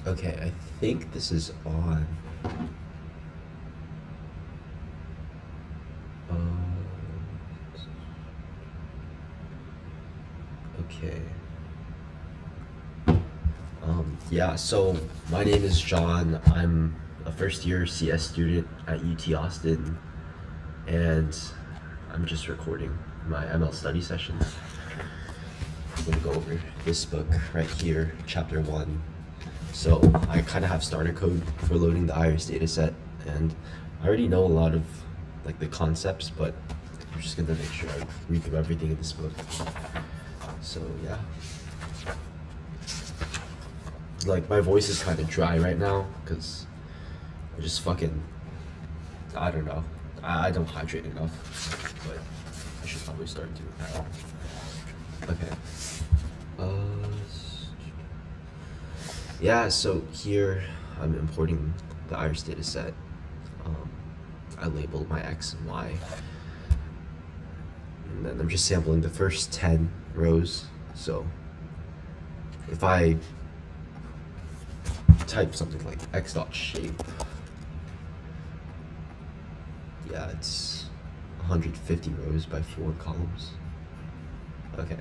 Okay, I think this is on. Okay. Yeah, so my name is John. I'm a first year CS student at UT Austin, and I'm just recording my ML study session. I'm gonna go over this book right here, chapter 1. So I kind of have starter code for loading the Iris dataset, and I already know a lot of like the concepts, but I'm just gonna make sure I read through everything in this book. So yeah. Like my voice is kind of dry right now because I just fucking, I don't know. I don't hydrate enough, but I should probably start doing that. Okay. Yeah, so here I'm importing the Iris dataset. I labeled my X and Y. And then I'm just sampling the first 10 rows. So if I type something like x dot shape, yeah, it's 150 rows by 4 columns. Okay.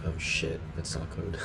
Oh shit, that's not code.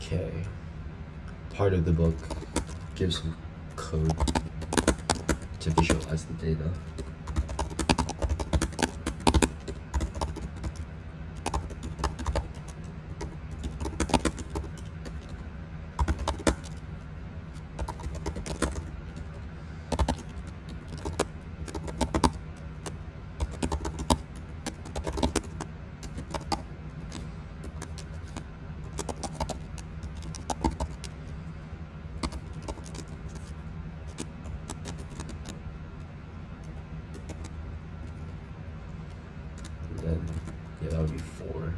Okay. Part of the book gives some code to visualize the data. Then, yeah, that would be 4.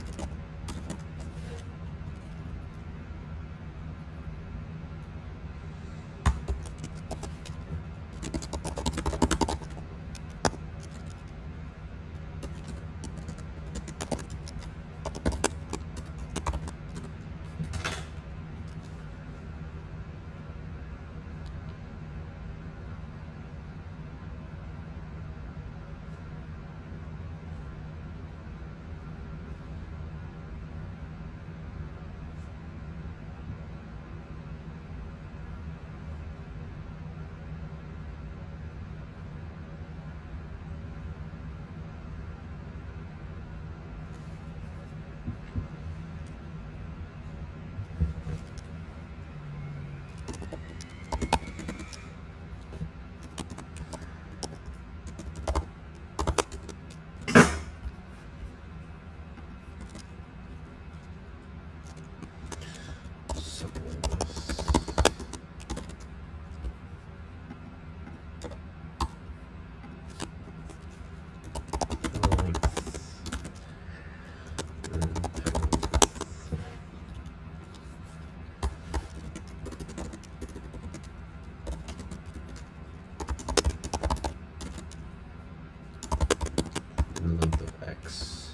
Length of x.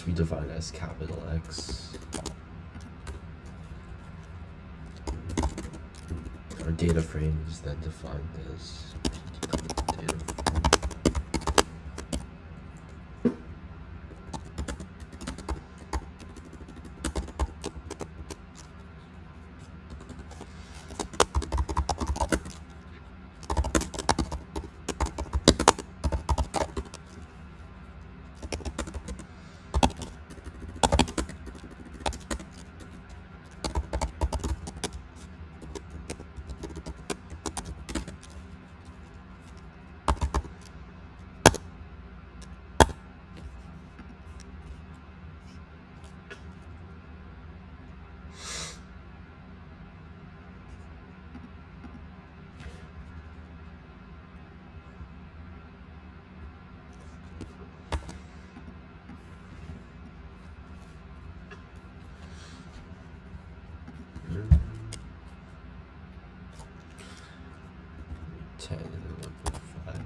We define as capital X. Our data frame is then defined as data frame. And then 1.5.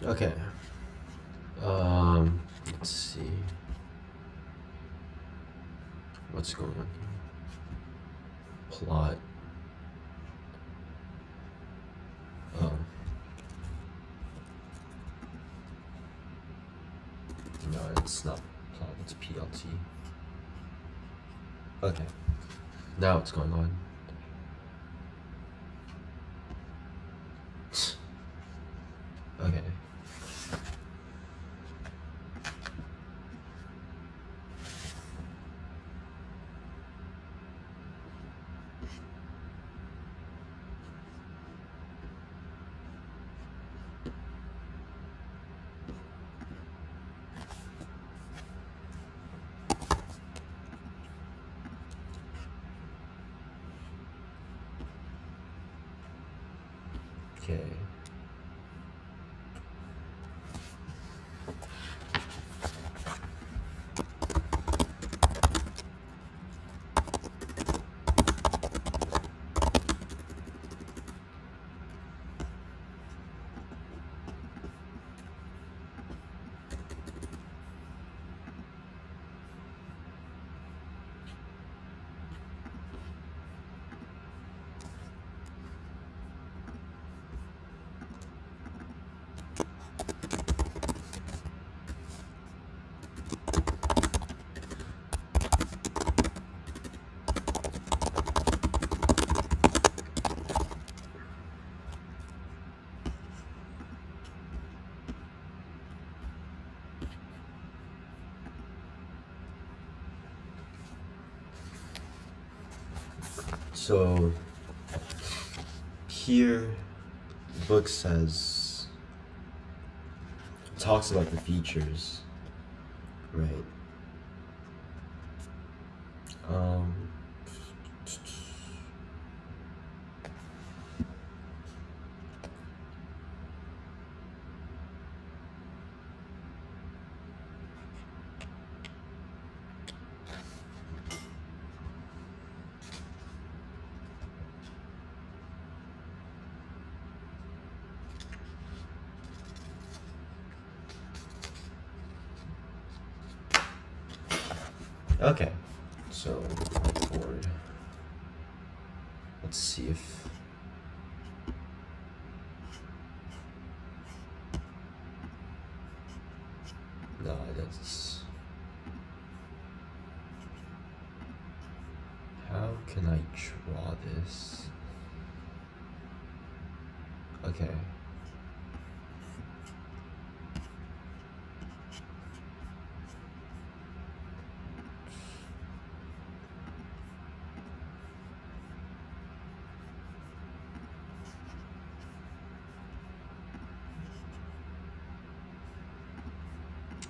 Okay. Let's see. What's going on here? Plot. Oh. No, it's not plot, it's PLT. Okay. Now what's going on? Okay. Okay. So here the book talks about the features, right? Okay, so board. Let's see if no, that's how can I draw this? Okay.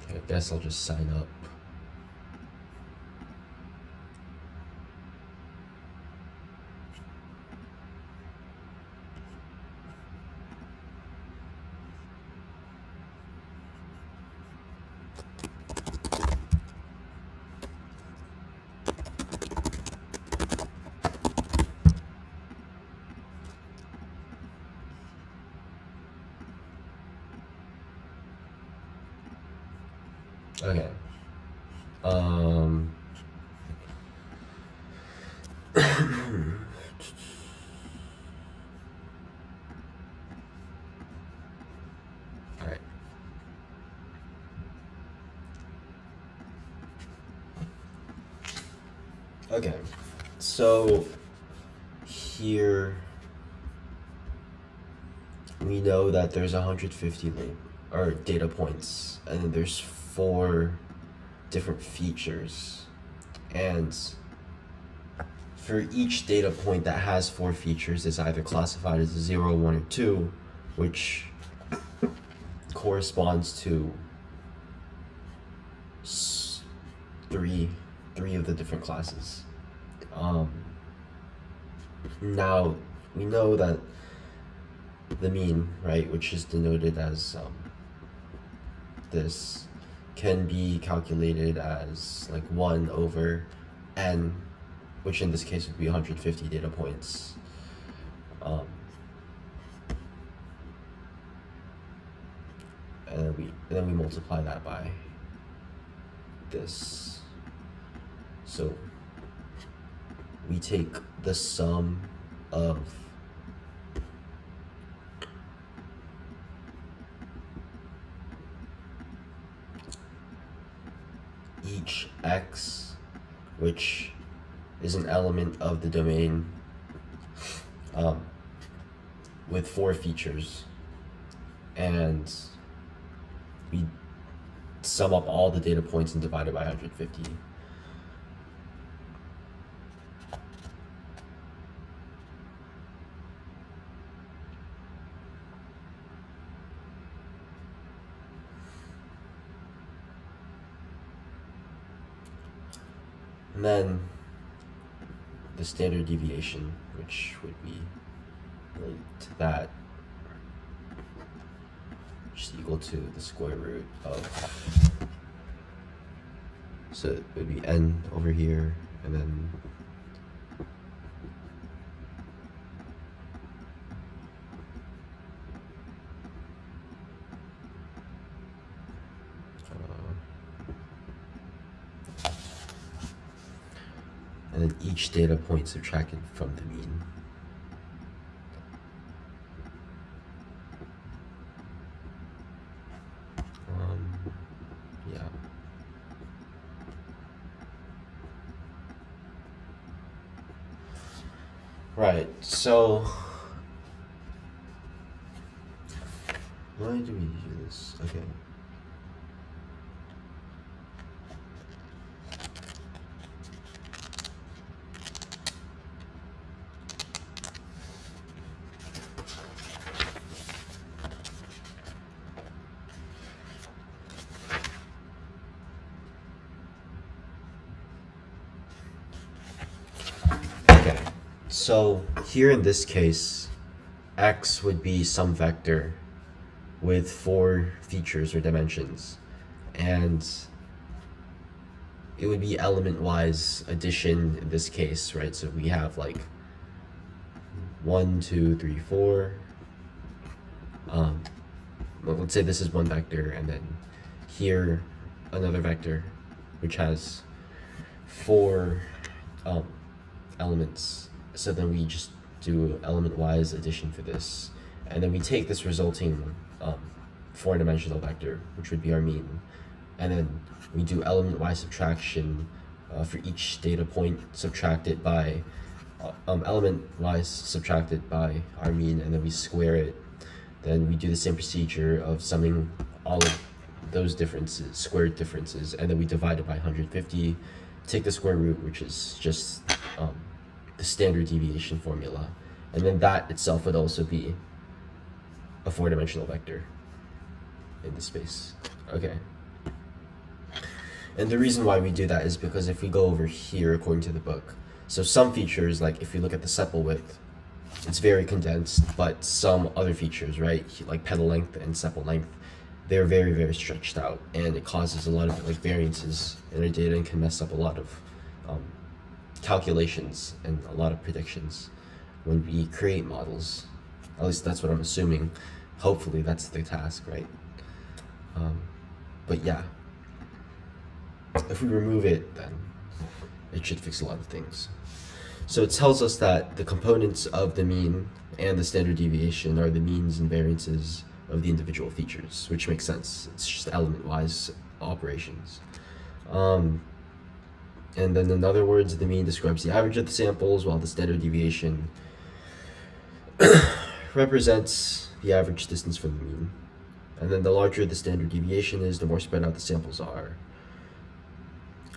I guess I'll just sign up. Um, all right. Okay, so here we know that there's 150 or data points, and then there's 4 different features, and for each data point that has 4 features is either classified as a 0, 1, or 2, which corresponds to three of the different classes. Now we know that the mean, right, which is denoted as this, can be calculated as like 1 over n, which in this case would be 150 data points. And then we multiply that by this. So we take the sum of each x, which is an element of the domain with 4 features, and we sum up all the data points and divide it by 150. And then the standard deviation, which would be related to that, which is equal to the square root of, so it would be n over here, and then each data point subtracted from the mean. Yeah. Right, so why do we do this? Okay. So here in this case, x would be some vector with 4 features or dimensions, and it would be element-wise addition in this case, right? So we have like 1, 2, 3, 4. Well, let's say this is one vector, and then here another vector which has 4 elements. So then we just do element-wise addition for this, and then we take this resulting 4-dimensional vector, which would be our mean, and then we do element-wise subtraction for each data point subtracted by element-wise subtracted by our mean, and then we square it. Then we do the same procedure of summing all of those differences, squared differences, and then we divide it by 150, take the square root, which is just the standard deviation formula, and then that itself would also be a 4-dimensional vector in the space. Okay. And the reason why we do that is because if we go over here according to the book, so some features, like if you look at the sepal width, it's very condensed, but some other features, right, like pedal length and sepal length, they're very, very stretched out, and it causes a lot of like variances in our data and can mess up a lot of calculations and a lot of predictions when we create models. At least that's what I'm assuming. Hopefully that's the task, right? But yeah. if we remove it, then it should fix a lot of things. So it tells us that the components of the mean and the standard deviation are the means and variances of the individual features, which makes sense. It's just element-wise operations. And then in other words, the mean describes the average of the samples, while the standard deviation represents the average distance from the mean. And then the larger the standard deviation is, the more spread out the samples are.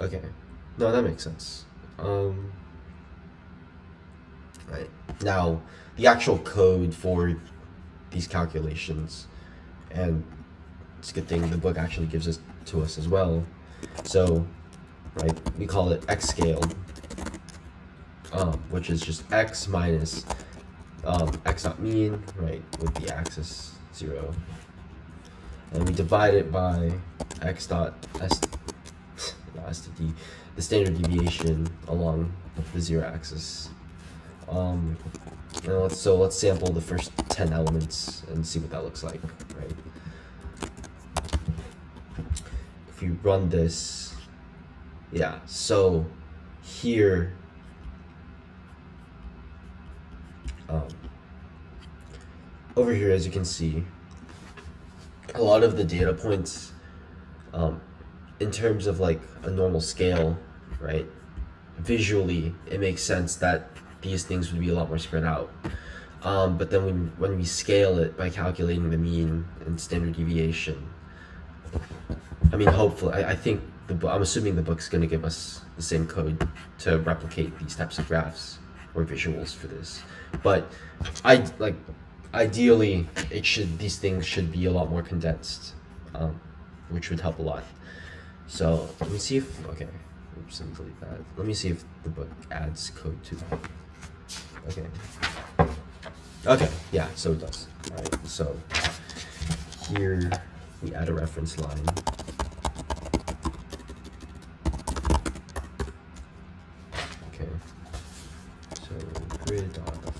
Okay, no, that makes sense. Right. Now, the actual code for these calculations, and it's a good thing the book actually gives it to us as well. So, right, we call it x scaled, which is just x minus x dot mean, right, with the axis 0. And we divide it by x dot s, not s to d, the standard deviation along the 0 axis. Let's sample the first 10 elements and see what that looks like, right? If you run this, yeah, so here, over here, as you can see, a lot of the data points, in terms of like a normal scale, right? Visually, it makes sense that these things would be a lot more spread out. But then when we scale it by calculating the mean and standard deviation, I mean, hopefully, I think I'm assuming the book's going to give us the same code to replicate these types of graphs or visuals for this. But ideally, these things should be a lot more condensed, which would help a lot. So let me see if, okay, oops, let me delete that. Let me see if the book adds code to that. Okay, yeah, so it does. All right, so here we add a reference line. Okay, so grid.define.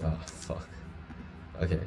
Oh, fuck. Okay.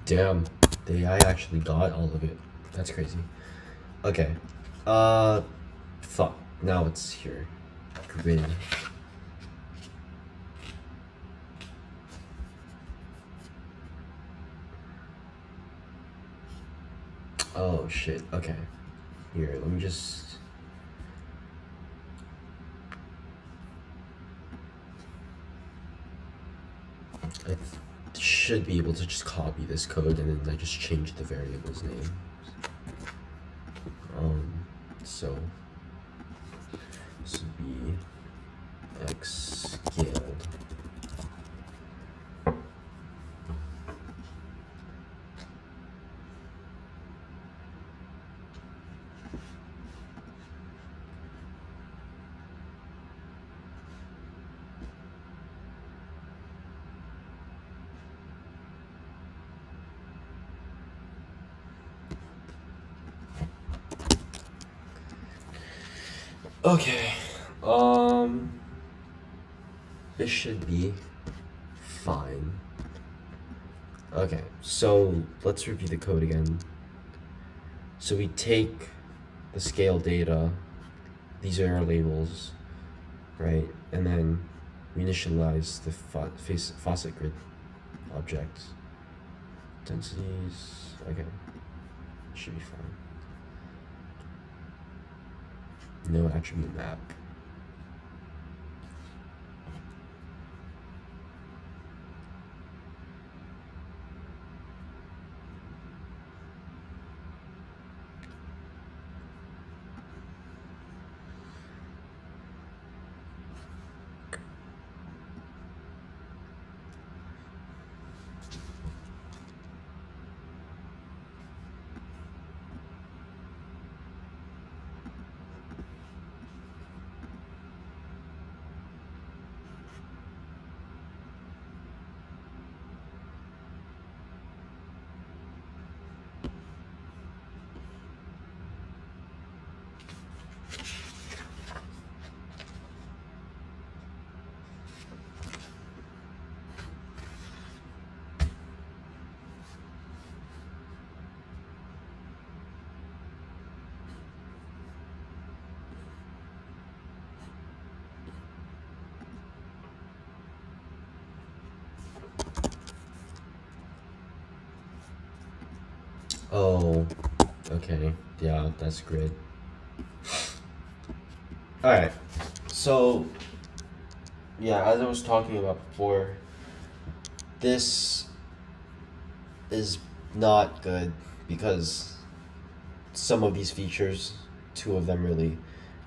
Damn, the AI actually got all of it. That's crazy. Okay. Fuck. Now it's here. Grid. Oh shit. Okay. Here, let me just. should be able to just copy this code and then I just change the variable's name. So this would be x scaled. Okay, this should be fine. Okay, so let's review the code again. So we take the scale data, these are our labels, right? And then we initialize the faucet grid object. Densities, okay, should be fine. No attribute map. Oh, okay, yeah, that's great. Alright, so, yeah, as I was talking about before, this is not good because some of these features, two of them really,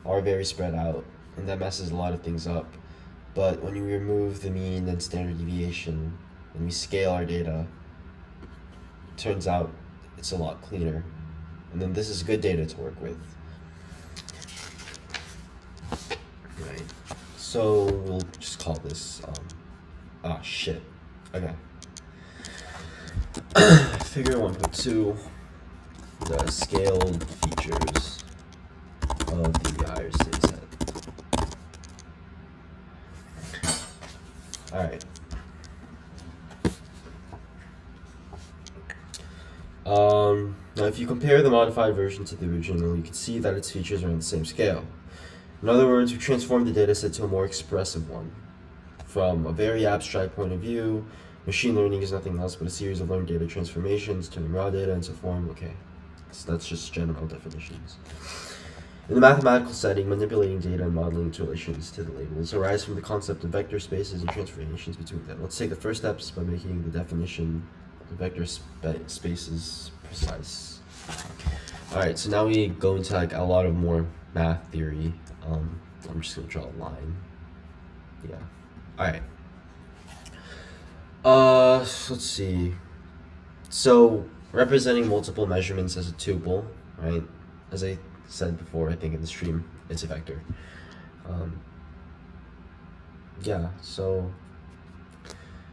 are very spread out, and that messes a lot of things up. But when you remove the mean and standard deviation, and we scale our data, it turns out it's a lot cleaner. And then this is good data to work with. Right. So we'll just call this, shit. Okay. Figure 1.2, the scaled features of the higher state set. Alright. Now if you compare the modified version to the original, you can see that its features are on the same scale. In other words, we transformed the dataset to a more expressive one. From a very abstract point of view, machine learning is nothing else but a series of learned data transformations, turning raw data into form. Okay, so that's just general definitions. In the mathematical setting, manipulating data and modeling its relations to the labels arise from the concept of vector spaces and transformations between them. Let's take the first steps by making the definition of vector spaces precise. Alright, so now we go into like a lot of more math theory. I'm just gonna draw a line. Yeah. Alright. Let's see. So representing multiple measurements as a tuple, right? As I said before, I think in the stream, it's a vector. Yeah, so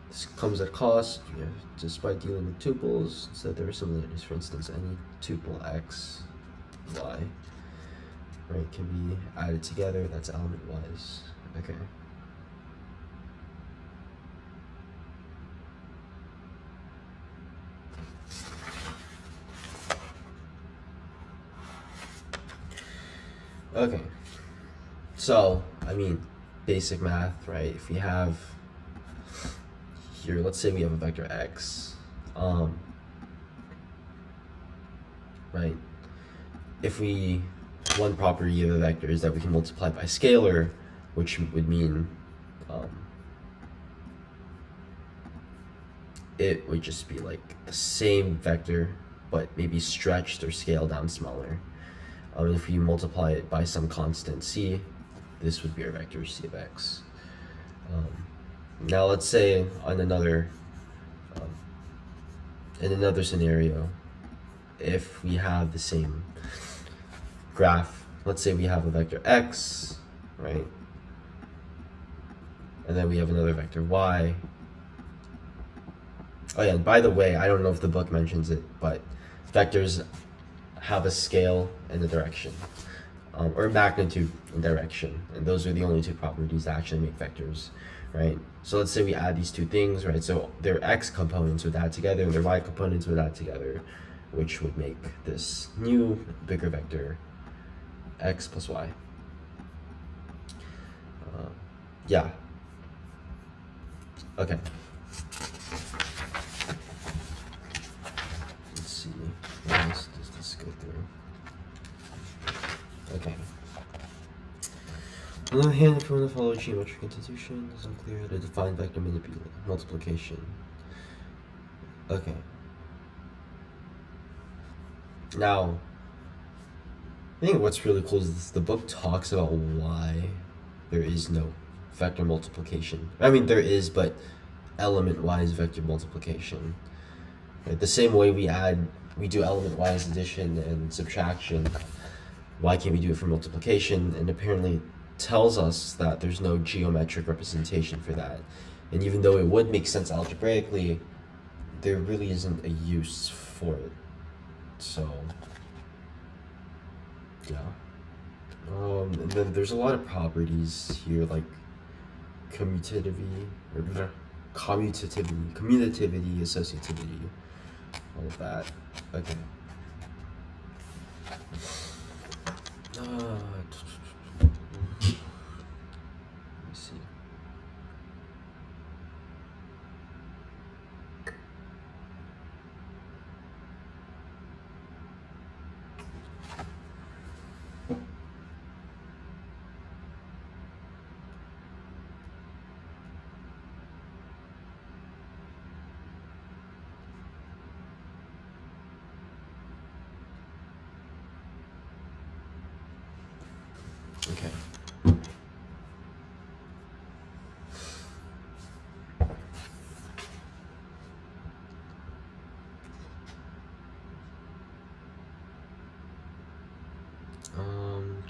this comes at a cost. Yeah, despite dealing with tuples, instead there are similarities. For instance, any tuple x, y, right, can be added together. That's element wise. Okay. Okay, so, I mean, basic math, right? If we have here, let's say we have a vector x, right? If we, one property of a vector is that we can multiply by scalar, which would mean it would just be like the same vector, but maybe stretched or scaled down smaller. If you multiply it by some constant c, this would be our vector c of x. Now let's say on in another scenario, if we have the same graph, let's say we have a vector x, right? And then we have another vector y. Oh yeah, and by the way, I don't know if the book mentions it, but vectors have a scale and a direction, or magnitude and direction, and those are the only two properties that actually make vectors, right? So let's say we add these two things, right? So their x components would add together, and their y components would add together, which would make this new bigger vector x plus y. Yeah. Okay. Let's see. What else does this go through? Okay. On the other hand, if we want to follow geometric institution, it's unclear how to define vector multiplication. Okay. Now, I think what's really cool is this, the book talks about why there is no vector multiplication. I mean, there is, but element-wise vector multiplication. Right? The same way we do element-wise addition and subtraction, why can't we do it for multiplication? And apparently tells us that there's no geometric representation for that. And even though it would make sense algebraically, there really isn't a use for it. So, yeah. And then there's a lot of properties here, like commutativity, associativity, all of that. Okay. Let me see. Okay.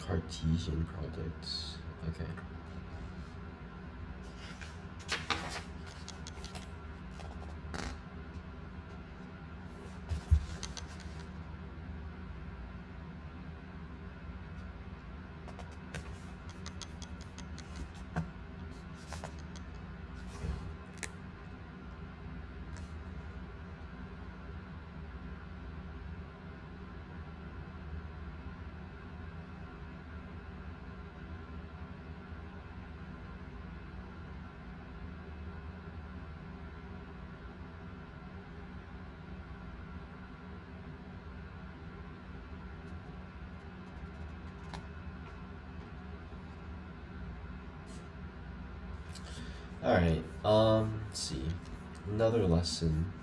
Cartesian products. Okay. Alright, let's see. Another lesson,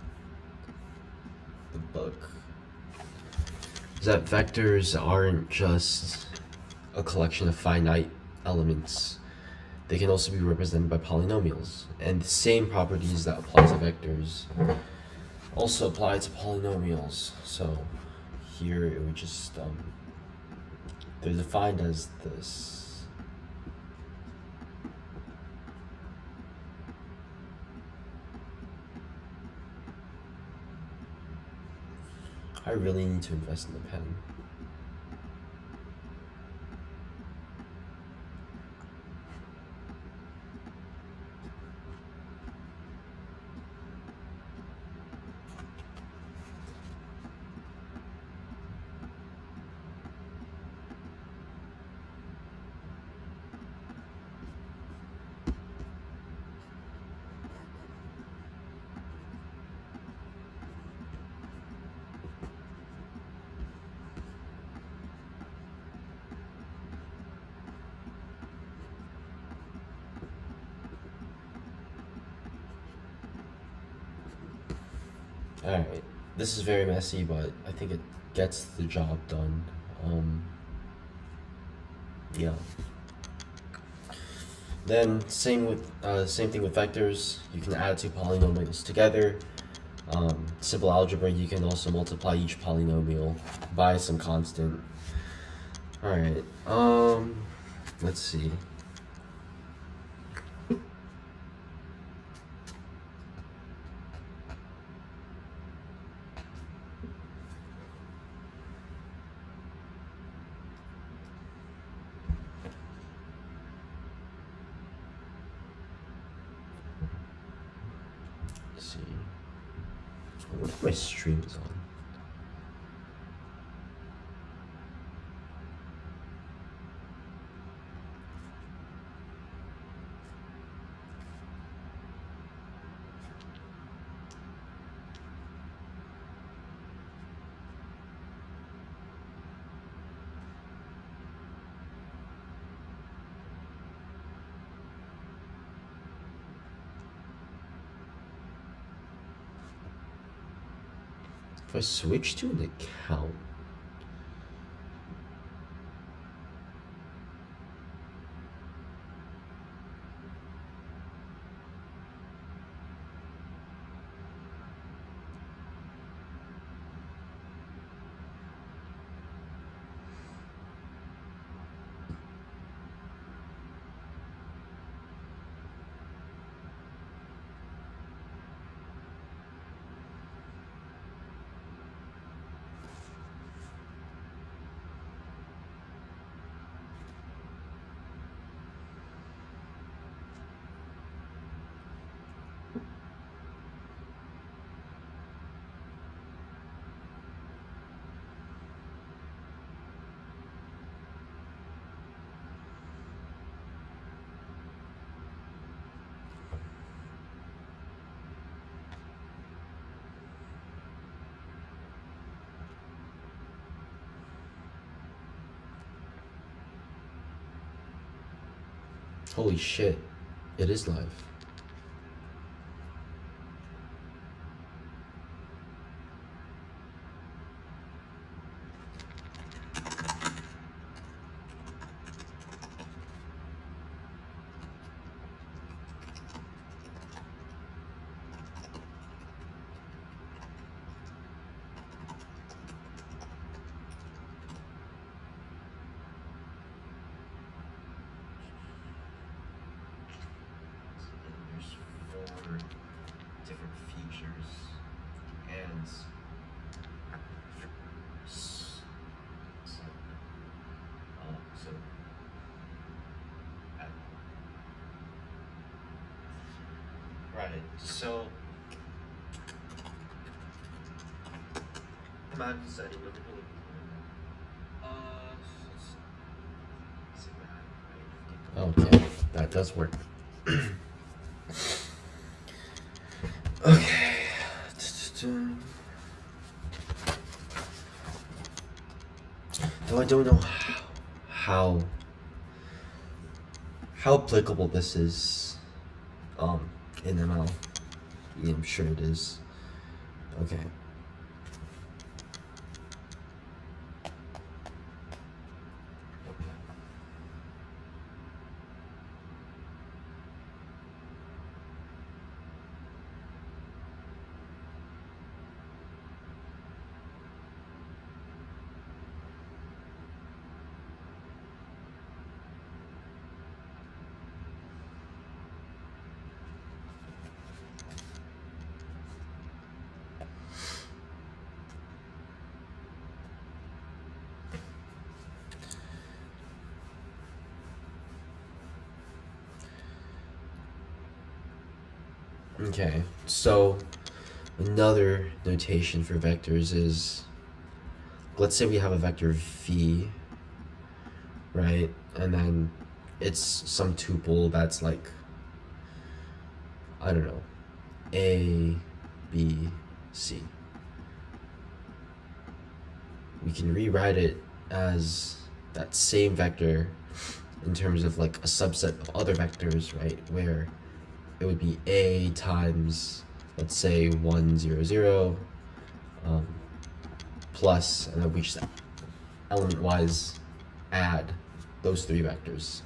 the book, is that vectors aren't just a collection of finite elements. They can also be represented by polynomials. And the same properties that apply to vectors also apply to polynomials. So here it would just, they're defined as this. I really need to invest in the pen. Alright, this is very messy, but I think it gets the job done. Yeah. Then same thing with vectors. You can add two polynomials together. Simple algebra, you can also multiply each polynomial by some constant. Alright, let's see. Let's see. What if my stream is on? If I switch to an account, holy shit, it is live. Different features and right, so I'm deciding what okay, that does work. Okay. Though I don't know how applicable this is in ML. Yeah, I'm sure it is. Okay. Okay, so another notation for vectors is, let's say we have a vector v, right? And then it's some tuple that's like, I don't know, A, B, C. We can rewrite it as that same vector in terms of like a subset of other vectors, right? Where it would be A times, let's say 1, 0, 0, plus, and then we just element-wise add those three vectors.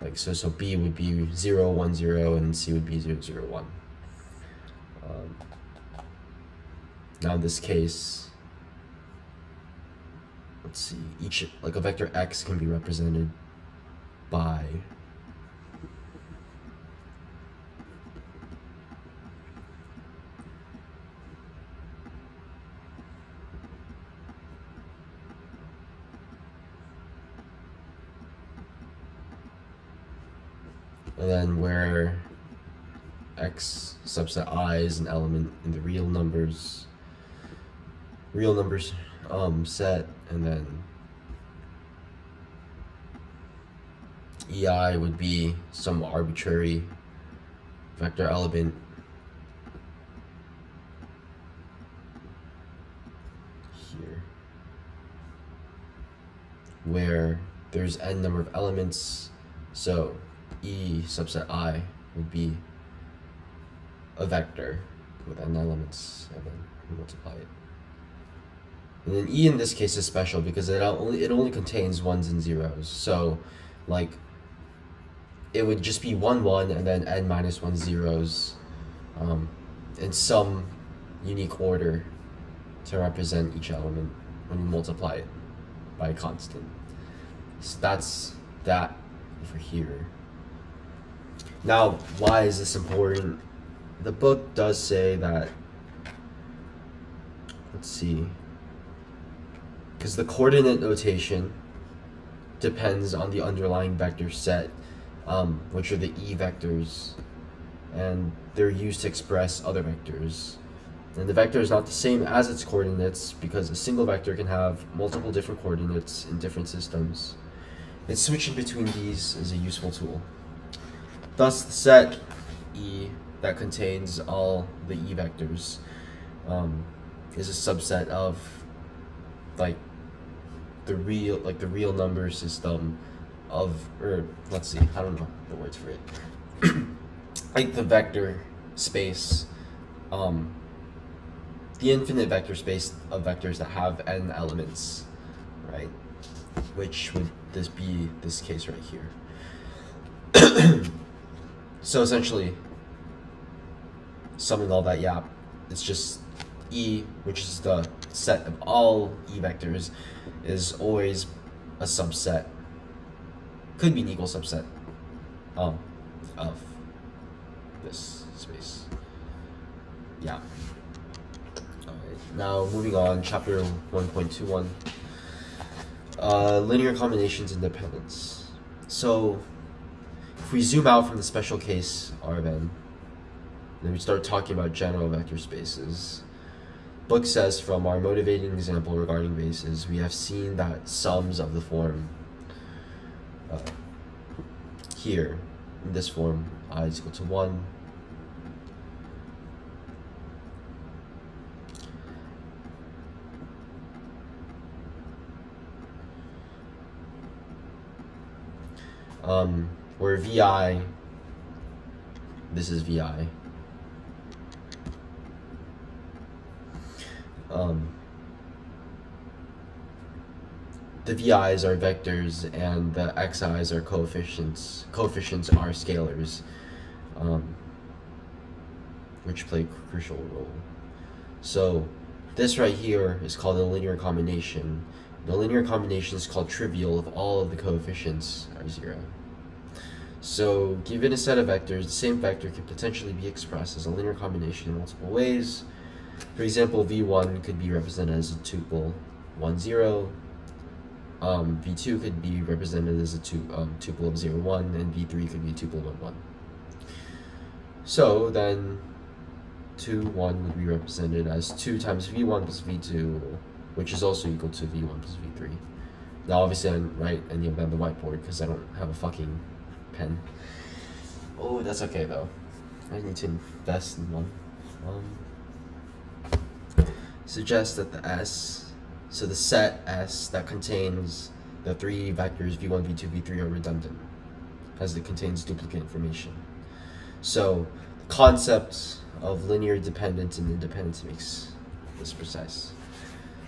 Like so B would be 0, 1, 0, and C would be 0, 0, 1. Now in this case, let's see, each, like a vector x can be represented by and then where x subset I is an element in the real numbers set, and then EI would be some arbitrary vector element here where there's n number of elements, so E subset I would be a vector with n elements, and then we multiply it. And then E in this case is special because it only contains ones and zeros. So like it would just be 1, 1, and then n minus 1 zeros in some unique order to represent each element when you multiply it by a constant. So that's that over here. Now, why is this important? The book does say that, let's see, because the coordinate notation depends on the underlying vector set, which are the E vectors, and they're used to express other vectors. And the vector is not the same as its coordinates because a single vector can have multiple different coordinates in different systems. And switching between these is a useful tool. Thus, the set E that contains all the E vectors is a subset of like the real number system of, or let's see, I don't know the words for it. Like the vector space, the infinite vector space of vectors that have n elements, right? Which would this be this case right here. So essentially, summing all that, yeah, it's just E, which is the set of all E vectors, is always a subset, could be an equal subset of this space. Yeah. Alright, now moving on, chapter 1.21. Linear combinations independence. So if we zoom out from the special case Rn, then we start talking about general vector spaces. Book says, from our motivating example regarding bases, we have seen that sums of the form here, in this form, I is equal to 1, where Vi, this is Vi, the VI's are vectors and the XI's are coefficients. Coefficients are scalars, which play a crucial role. So this right here is called a linear combination. The linear combination is called trivial if all of the coefficients are 0. So given a set of vectors, the same vector can potentially be expressed as a linear combination in multiple ways. For example, V1 could be represented as a tuple 1, 0. V2 could be represented as a tuple of 0, 1, and V3 could be tuple 1, 1. So then 2, 1 would be represented as 2 times V1 plus V2, which is also equal to V1 plus V3. Now obviously I didn't write any of that on the whiteboard because I don't have a fucking pen. Oh, that's okay though. I need to invest in one. Suggest that the S, so the set S that contains the three vectors V1, V2, V3 are redundant, as it contains duplicate information. So the concept of linear dependence and independence makes this precise.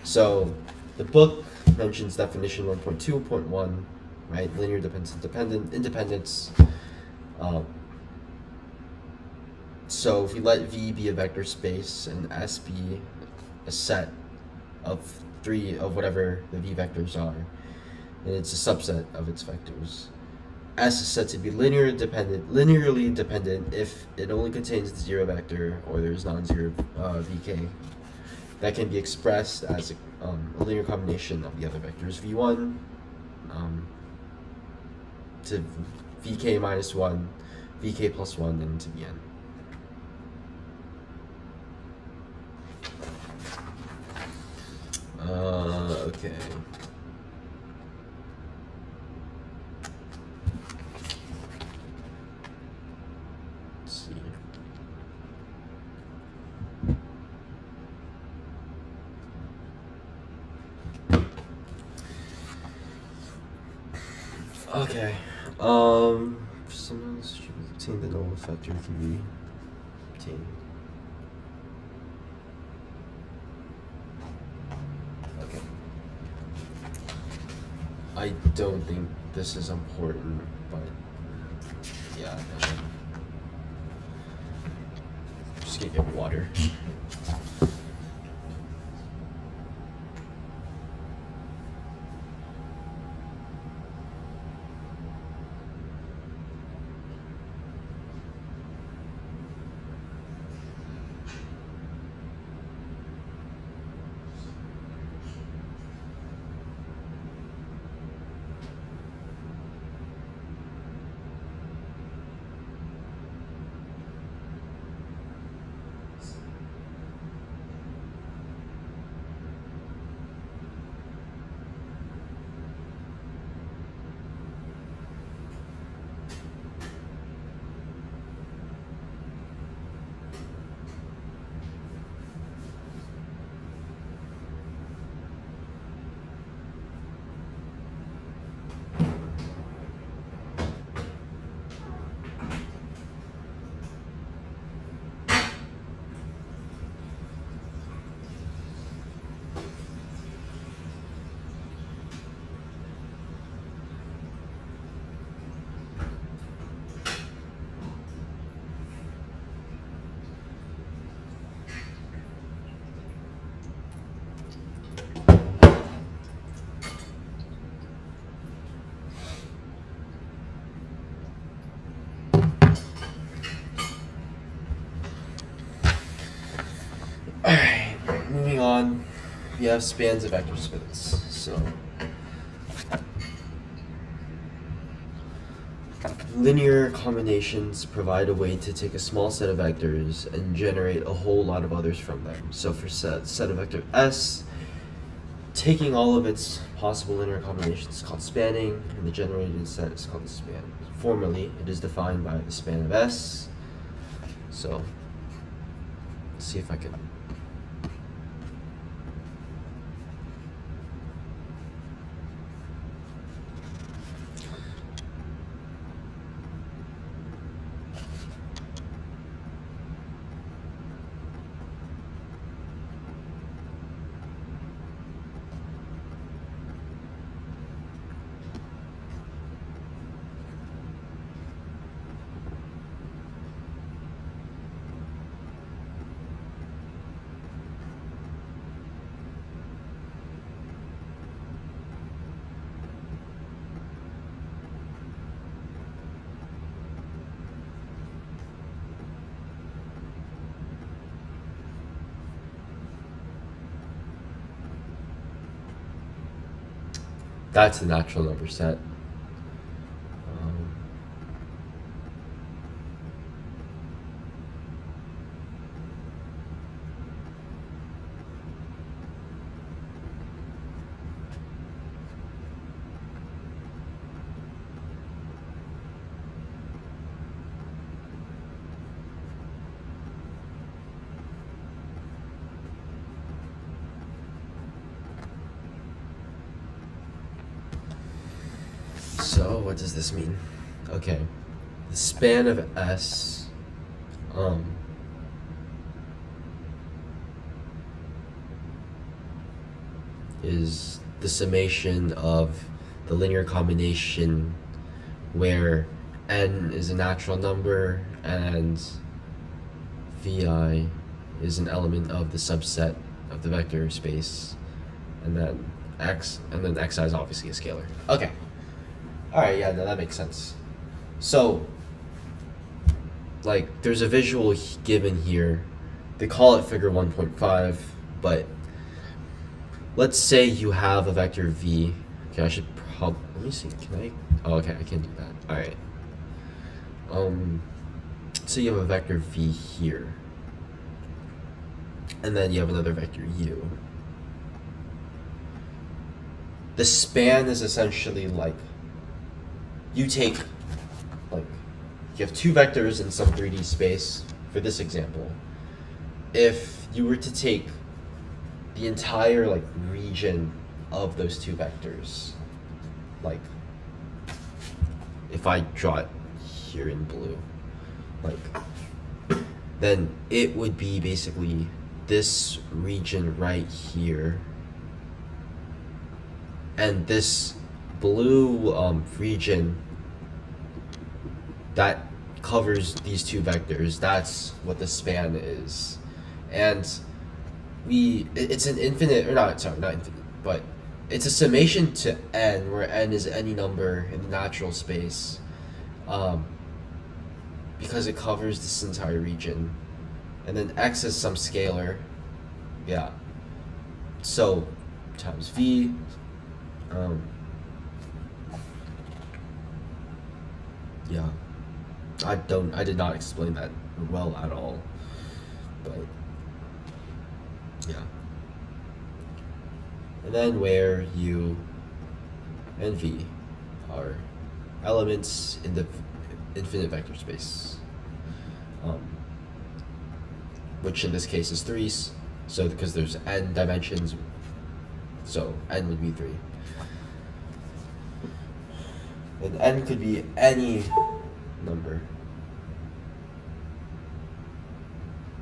So the book mentions definition 1.2.1, right? Linear independence. So if we let V be a vector space and S be a set of three of whatever the V vectors are, and it's a subset of its vectors. S is said to be linearly dependent if it only contains the zero vector or there's non-zero VK. That can be expressed as a linear combination of the other vectors V1 to VK minus 1, VK plus 1, and to Vn. Okay. Let's see. Okay. Someone should obtain the null vector can be obtained. Okay. I don't think this is important, but yeah. Just gonna get water. Alright, moving on. We have spans of vector space. So linear combinations provide a way to take a small set of vectors and generate a whole lot of others from them. So for set of vector S, taking all of its possible linear combinations is called spanning, and the generated set is called the span. Formally, it is defined by the span of S. So let's see if I can. That's the natural number set. So what does this mean? Okay, the span of S is the summation of the linear combination where n is a natural number and vi is an element of the subset of the vector space, and then xi is obviously a scalar. Okay. Alright, yeah, no, that makes sense. So, like, there's a visual given here. They call it figure 1.5, but let's say you have a vector v. Okay, I should probably, let me see, can I? Oh, okay, I can do that. Alright. So you have a vector v here. And then you have another vector u. The span is essentially like, you take, like, you have two vectors in some 3D space, for this example. If you were to take the entire, like, region of those two vectors, like, if I draw it here in blue, like, then it would be basically this region right here, and this blue region that covers these two vectors. That's what the span is. And it's an infinite, or not infinite, but it's a summation to n, where n is any number in the natural space, because it covers this entire region. And then x is some scalar, yeah. So times v, yeah. I did not explain that well at all, but yeah. And then where u and v are elements in the infinite vector space, which in this case is 3, so because there's n dimensions, so n would be 3. And n could be any number.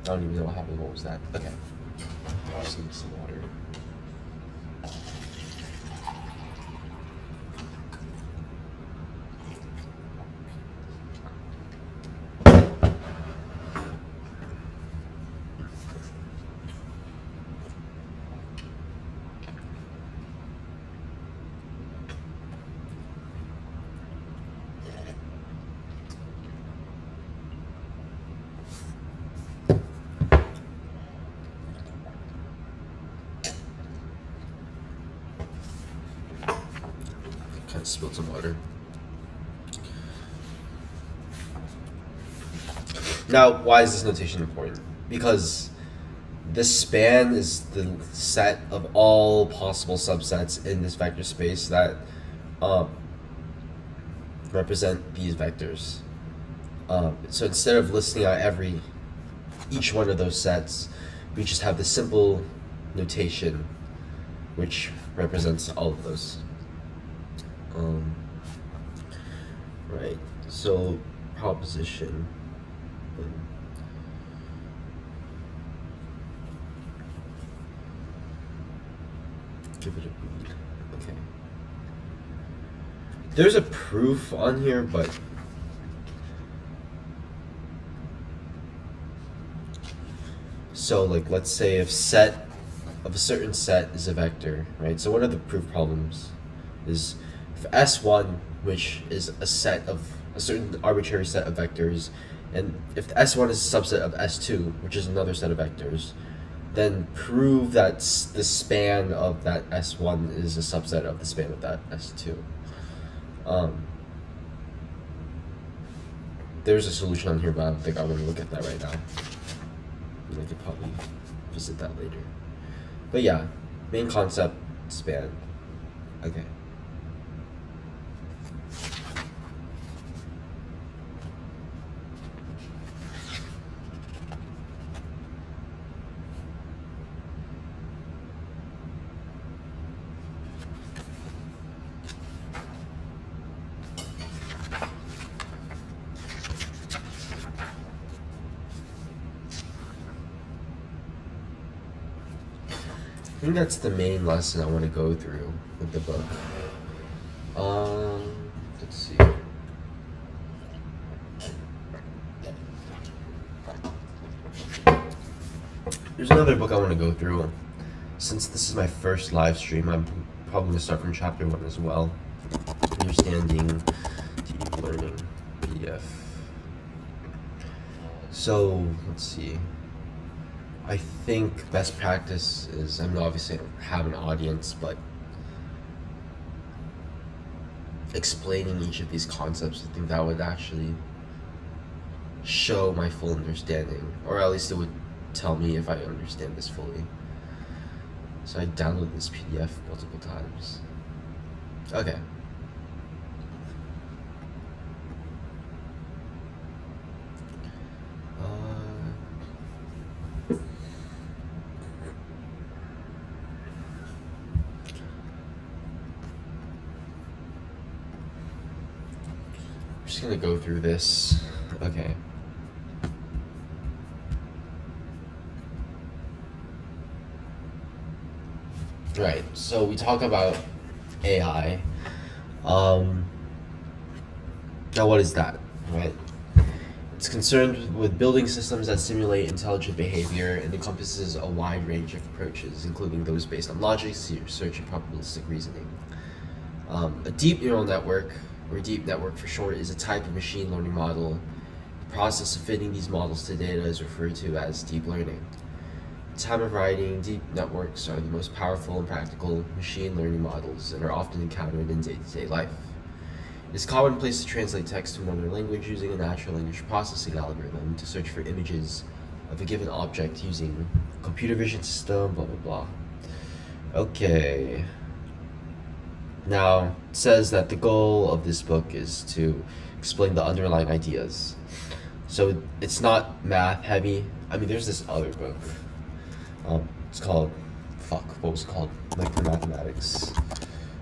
I don't even know what happened. What was that? Okay. I'll just need some water. Kind of spilled some water. Now, why is this notation important? Because the span is the set of all possible subsets in this vector space that represent these vectors. So instead of listing out each one of those sets, we just have the simple notation which represents all of those. Right, so proposition. Give it a read. Okay. There's a proof on here, but so, like, let's say if set of a certain set is a vector, right? So one of the proof problems is if S1, which is a set of a certain arbitrary set of vectors, and if S1 is a subset of S2, which is another set of vectors, then prove that the span of that S1 is a subset of the span of that S2. There's a solution on here, but I don't think I want to look at that right now. I could probably visit that later. But yeah, main concept, span. Okay. think that's the main lesson I want to go through with the book. Let's see. There's another book I want to go through. Since this is my first live stream, I'm probably going to start from chapter 1 as well. Understanding Deep Learning PDF. So, let's see. I think best practice is, I mean, obviously I don't have an audience, but explaining each of these concepts, I think that would actually show my full understanding, or at least it would tell me if I understand this fully. So I downloaded this PDF multiple times. Okay. I'm just gonna go through this. Okay. Right, so we talk about AI. Now what is that, right? It's concerned with building systems that simulate intelligent behavior and encompasses a wide range of approaches, including those based on logic, search, and probabilistic reasoning. A deep neural network, or deep network for short, is a type of machine learning model. The process of fitting these models to data is referred to as deep learning. At the time of writing, deep networks are the most powerful and practical machine learning models and are often encountered in day-to-day life. It is commonplace to translate text to another language using a natural language processing algorithm to search for images of a given object using a computer vision system, blah, blah, blah. Okay. Now, it says that the goal of this book is to explain the underlying ideas. So it's not math heavy. I mean, there's this other book. It's called, what was it called? Like the Mathematics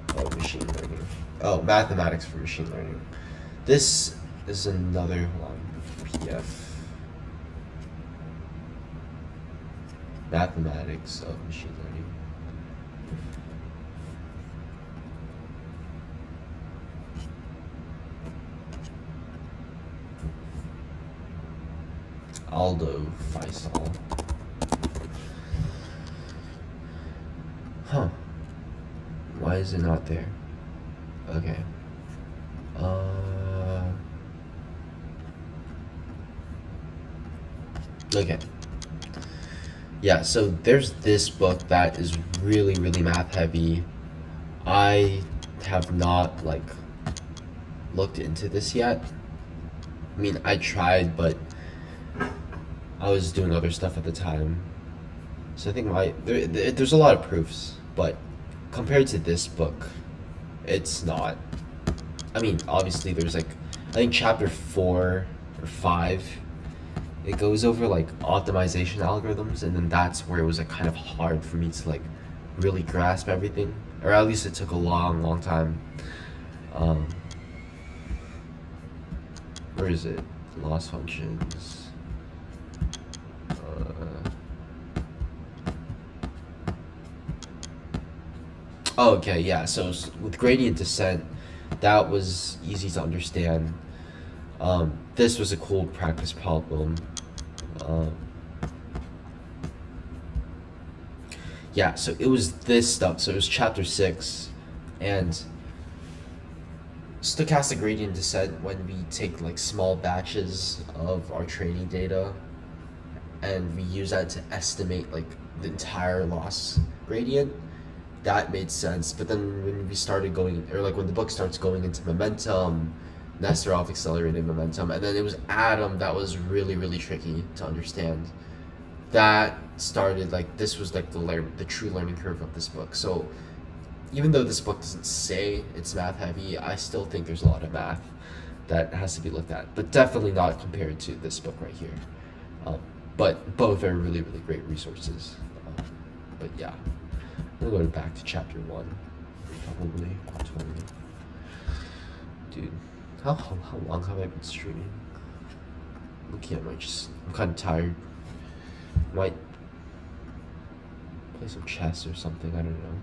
of Machine Learning. Oh, Mathematics for Machine Learning. This is another one, PDF. Mathematics of Machine Learning. Aldo Faisal. Huh. Why is it not there? Okay. Okay. Yeah, so there's this book that is really, really math heavy. I have not, like, looked into this yet. I mean, I tried, but I was doing other stuff at the time. So I think there's a lot of proofs, but compared to this book, it's not. I mean, obviously there's like, I think chapter 4 or 5, it goes over like optimization algorithms, and then that's where it was like kind of hard for me to like really grasp everything, or at least it took a long time. Where is it? Loss functions. Oh, okay, yeah, so with gradient descent, that was easy to understand. This was a cool practice problem. Yeah, so it was this stuff, so it was chapter 6, and stochastic gradient descent, when we take like small batches of our training data and we use that to estimate like the entire loss gradient, that made sense. But then when we started going, or like when the book starts going into momentum, Nesterov accelerated momentum, and then it was atom that was really tricky to understand. That started like, this was like the true learning curve of this book. So even though this book doesn't say it's math heavy, I still think there's a lot of math that has to be looked at, but definitely not compared to this book right here. But both are really great resources. But yeah, I'm gonna go back to chapter 1, probably. Dude, how long have I been streaming? Looking at I'm kind of tired. Might play some chess or something, I don't know.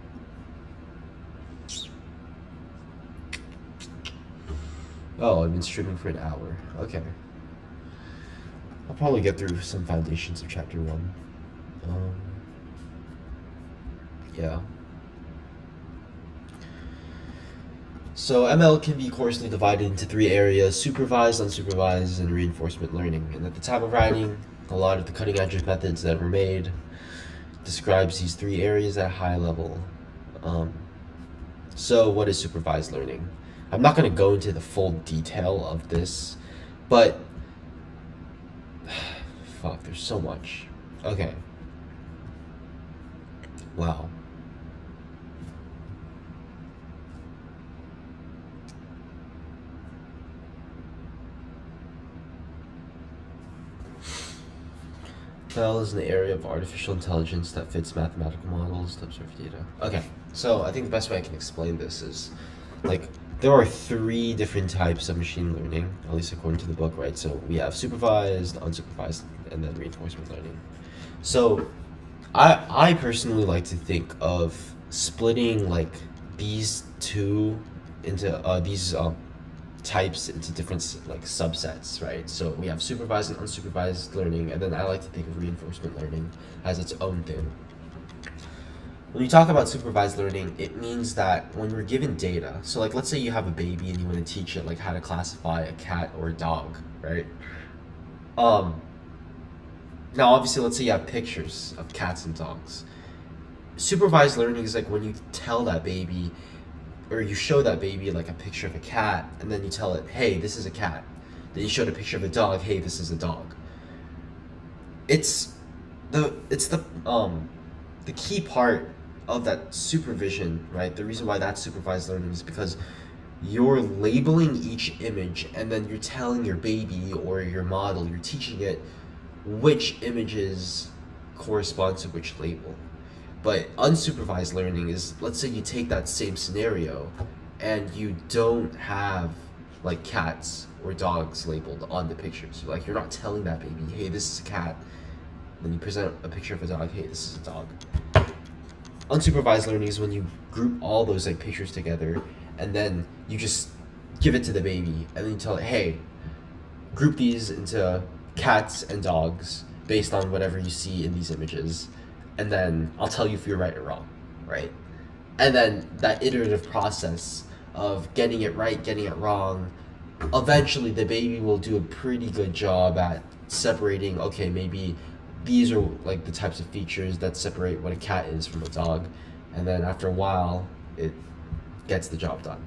Oh, I've been streaming for an hour. Okay. I'll probably get through some foundations of chapter 1. Yeah. So ML can be coarsely divided into 3 areas: supervised, unsupervised, and reinforcement learning. And at the time of writing, a lot of the cutting edge methods that were made describes these 3 areas at a high level. So what is supervised learning? I'm not going to go into the full detail of this, but fuck, there's so much. Okay. Wow. ML is an area of artificial intelligence that fits mathematical models to observe data. Okay, so I think the best way I can explain this is, like, there are 3 different types of machine learning, at least according to the book, right? So we have supervised, unsupervised, and then reinforcement learning. So I personally like to think of splitting like these two into these types into different like subsets, right? So we have supervised and unsupervised learning, and then I like to think of reinforcement learning as its own thing. When you talk about supervised learning, it means that when we're given data, so like let's say you have a baby and you want to teach it like how to classify a cat or a dog, right? Now obviously let's say you have pictures of cats and dogs. Supervised learning is like when you tell that baby, or you show that baby like a picture of a cat, and then you tell it, hey, this is a cat. Then you showed a picture of a dog, hey, this is a dog. It's the key part of that supervision, right? The reason why that's supervised learning is because you're labeling each image, and then you're telling your baby or your model, you're teaching it which images correspond to which label. But unsupervised learning is, let's say you take that same scenario and you don't have like cats or dogs labeled on the pictures. Like you're not telling that baby, hey, this is a cat. Then you present a picture of a dog, hey, this is a dog. Unsupervised learning is when you group all those like pictures together, and then you just give it to the baby, and then you tell it, hey, group these into cats and dogs based on whatever you see in these images, and then I'll tell you if you're right or wrong, right? And then that iterative process of getting it right, getting it wrong, eventually the baby will do a pretty good job at separating, okay, maybe these are like the types of features that separate what a cat is from a dog, and then after a while it gets the job done.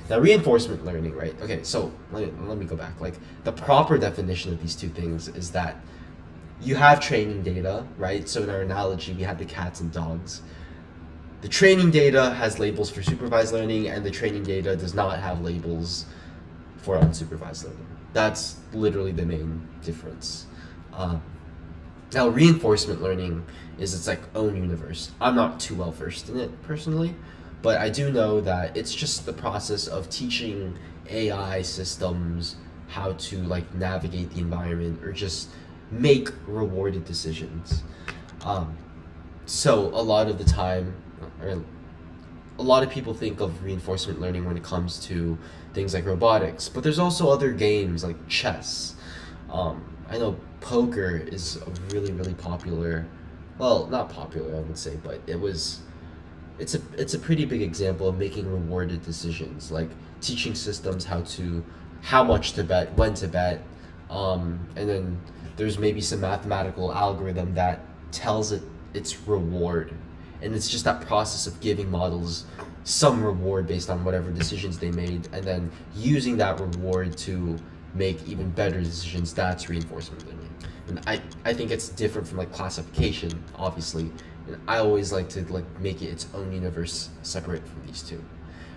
Now reinforcement learning, right? Okay, so let me go back. Like the proper definition of these two things is that you have training data, right? So in our analogy, we have the cats and dogs. The training data has labels for supervised learning, and the training data does not have labels for unsupervised learning. That's literally the main difference. Now reinforcement learning is its like own universe. I'm not too well versed in it personally, but I do know that it's just the process of teaching AI systems how to like navigate the environment or just make rewarded decisions. So a lot of the time, or a lot of people think of reinforcement learning when it comes to things like robotics, but there's also other games like chess. I know poker is a really, really popular, well, not popular I would say, but it's a pretty big example of making rewarded decisions, like teaching systems how much to bet, when to bet, and then there's maybe some mathematical algorithm that tells it its reward, and it's just that process of giving models some reward based on whatever decisions they made, and then using that reward to make even better decisions. That's reinforcement learning. And I think it's different from like classification, obviously, and I always like to like make it its own universe separate from these two.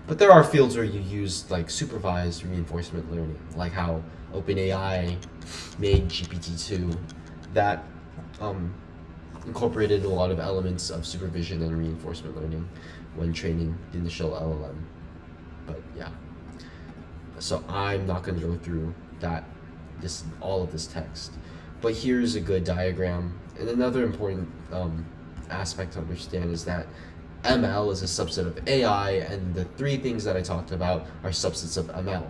But there are fields where you use like supervised reinforcement learning, like how OpenAI made GPT-2 that incorporated a lot of elements of supervision and reinforcement learning when training the initial LLM. But yeah, so I'm not going to go through all of this text, but here's a good diagram. And another important aspect to understand is that ML is a subset of AI, and the three things that I talked about are subsets of ML.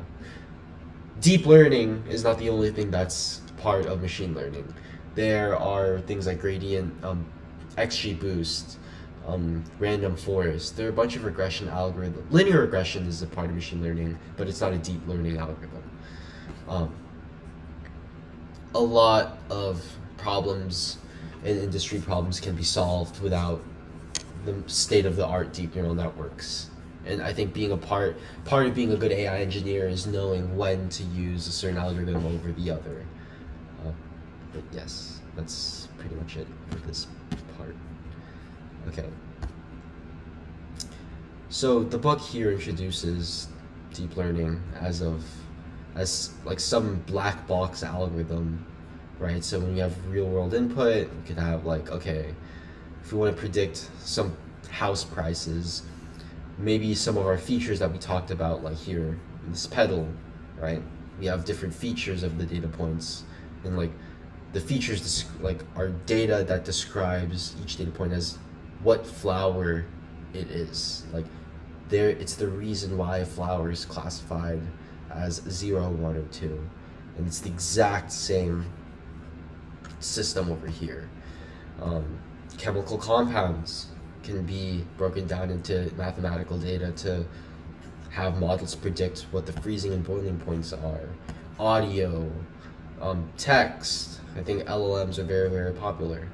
Deep learning is not the only thing that's part of machine learning. There are things like gradient, XGBoost, random forest. There are a bunch of regression algorithms. Linear regression is a part of machine learning, but it's not a deep learning algorithm. A lot of problems and industry problems can be solved without the state-of-the-art deep neural networks. And I think being part of being a good AI engineer is knowing when to use a certain algorithm over the other. But yes, that's pretty much it for this part. Okay. So the book here introduces deep learning as like some black box algorithm, right? So when you have real world input, you could have like, okay, if we want to predict some house prices, maybe some of our features that we talked about, like here, this pedal, right? We have different features of the data points, and like the features like are data that describes each data point as what flower it is. Like there, it's the reason why a flower is classified as 0, 1, or 2, and it's the exact same system over here. Chemical compounds can be broken down into mathematical data to have models predict what the freezing and boiling points are. Audio, text, I think LLMs are very, very popular.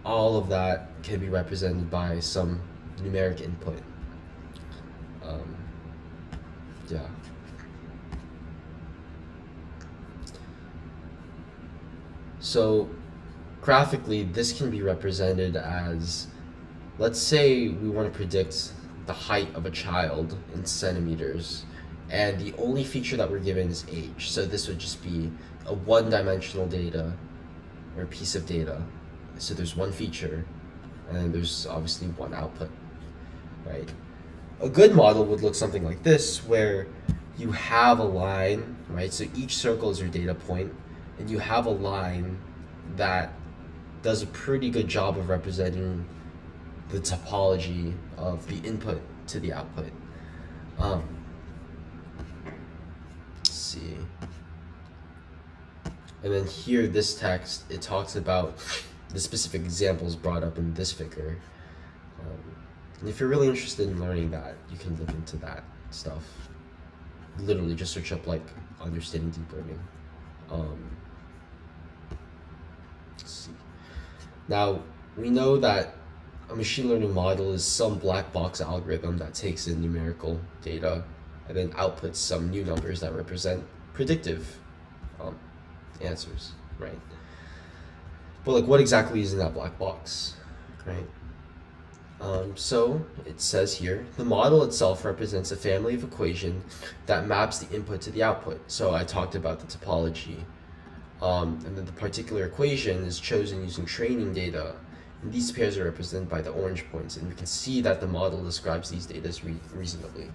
All of that can be represented by some numeric input. Yeah. So graphically, this can be represented as, let's say we want to predict the height of a child in centimeters, and the only feature that we're given is age. So this would just be a one-dimensional data, or a piece of data. So there's one feature, and then there's obviously one output, right? A good model would look something like this, where you have a line, right? So each circle is your data point, and you have a line that does a pretty good job of representing the topology of the input to the output. Let's see. And then here, this text, it talks about the specific examples brought up in this figure. And if you're really interested in learning that, you can look into that stuff. Literally, just search up like understanding deep learning. Let's see. Now, we know that a machine learning model is some black box algorithm that takes in numerical data and then outputs some new numbers that represent predictive answers, right? But like, what exactly is in that black box, right? So it says here, the model itself represents a family of equations that maps the input to the output. So I talked about the topology. And then the particular equation is chosen using training data. And these pairs are represented by the orange points, and we can see that the model describes these data reasonably.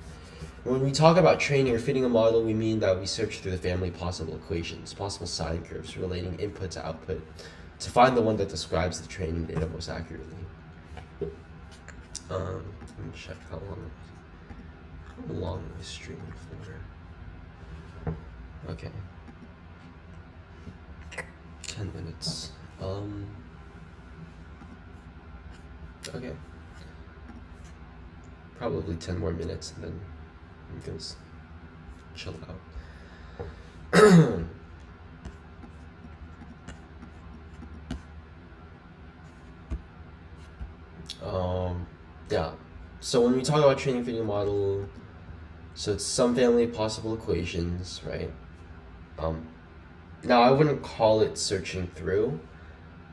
When we talk about training or fitting a model, we mean that we search through the family of possible equations, possible sine curves relating input to output, to find the one that describes the training data most accurately. Let me check how long is streaming for. Okay. 10 minutes. Okay. Probably 10 more minutes, and then we can chill out. Yeah. So when we talk about training fitting model, so it's some family of possible equations, right? Now I wouldn't call it searching through.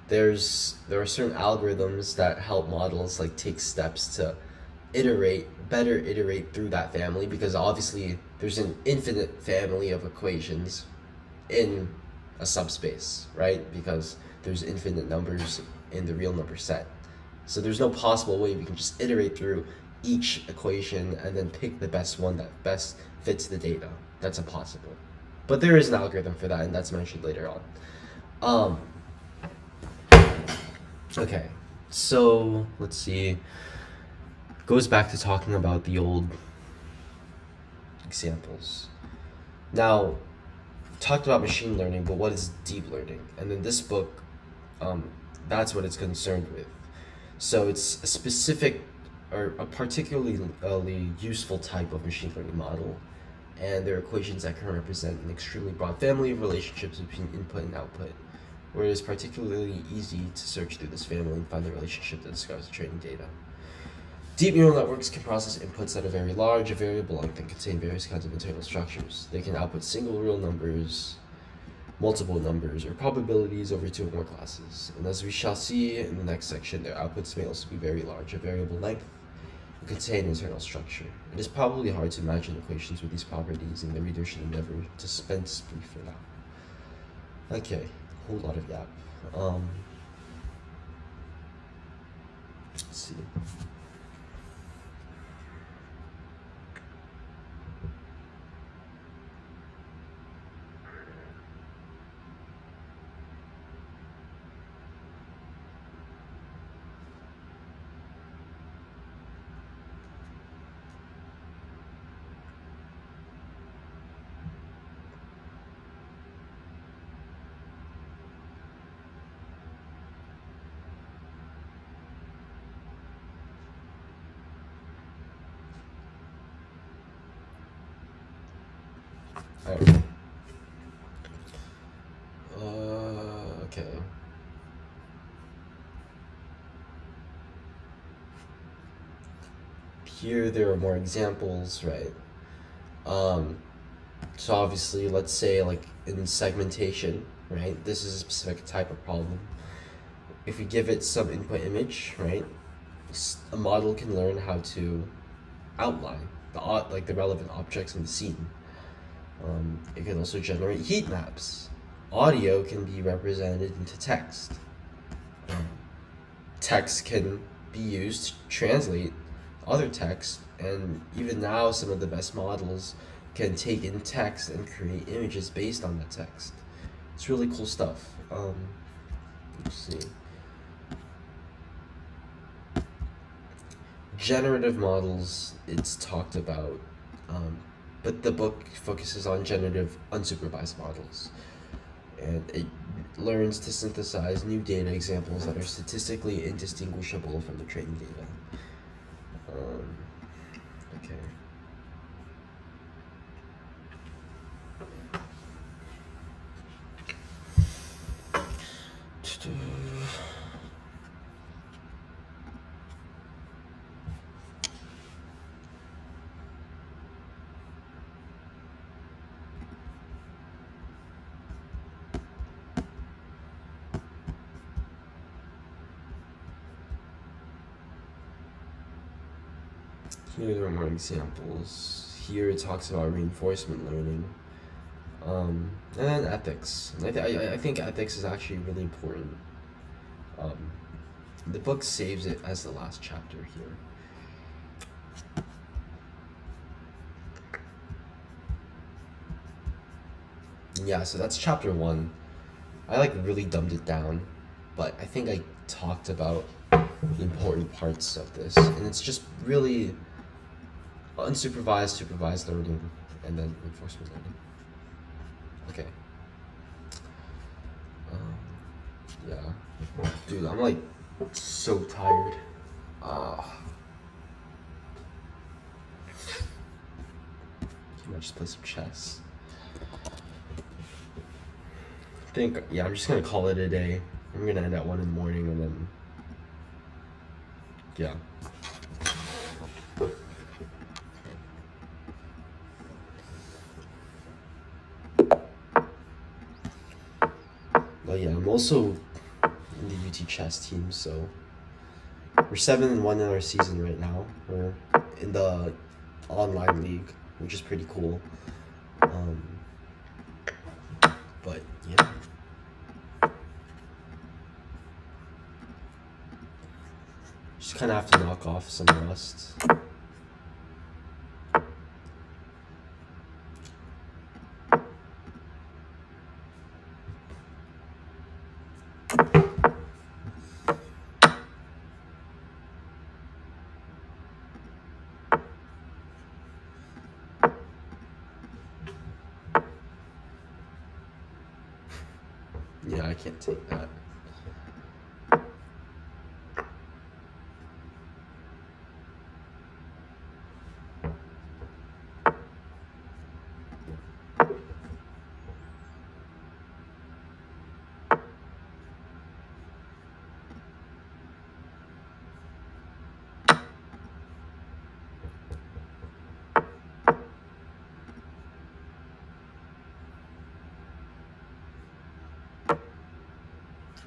There are certain algorithms that help models like take steps to better iterate through that family, because obviously there's an infinite family of equations in a subspace, right? Because there's infinite numbers in the real number set. So there's no possible way we can just iterate through each equation and then pick the best one that best fits the data. That's impossible. But there is an algorithm for that, and that's mentioned later on. Okay, So let's see. Goes back to talking about the old examples. Now, talked about machine learning, but what is deep learning? And in this book, um, that's what it's concerned with. So it's a specific or a particularly useful type of machine learning model, and there are equations that can represent an extremely broad family of relationships between input and output, where it is particularly easy to search through this family and find the relationship that describes the training data. Deep neural networks can process inputs that are very large, of variable length, and contain various kinds of internal structures. They can output single real numbers, multiple numbers, or probabilities over two or more classes. And as we shall see in the next section, their outputs may also be very large, of variable length, and contain internal structure. It is probably hard to imagine equations with these properties, and the reader should endeavor to dispense brief for now. Okay, a whole lot of yap. Let's see. Alright. Okay. Here there are more examples, right? So obviously, let's say like in segmentation, right? This is a specific type of problem. If we give it some input image, right? A model can learn how to outline the relevant objects in the scene. It can also generate heat maps. Audio can be represented into text. Text can be used to translate other text, and even now some of the best models can take in text and create images based on that text. It's really cool stuff. Let's see. Generative models, it's talked about, but the book focuses on generative unsupervised models, and it learns to synthesize new data examples that are statistically indistinguishable from the training data. Okay. Here are more examples. Here it talks about reinforcement learning, and then ethics. And I think ethics is actually really important. The book saves it as the last chapter here. Yeah, so that's chapter 1. I like really dumbed it down, but I think I talked about the important parts of this, and it's just really unsupervised, supervised learning, and then reinforcement learning. Okay. Yeah. Dude, I'm like so tired. Can I just play some chess? Yeah, I'm just gonna call it a day. I'm gonna end at 1 in the morning, and then yeah. But yeah, I'm also in the UT chess team, so we're 7-1 in our season right now. We're in the online league, which is pretty cool. But yeah. Just kind of have to knock off some rust. can't take that.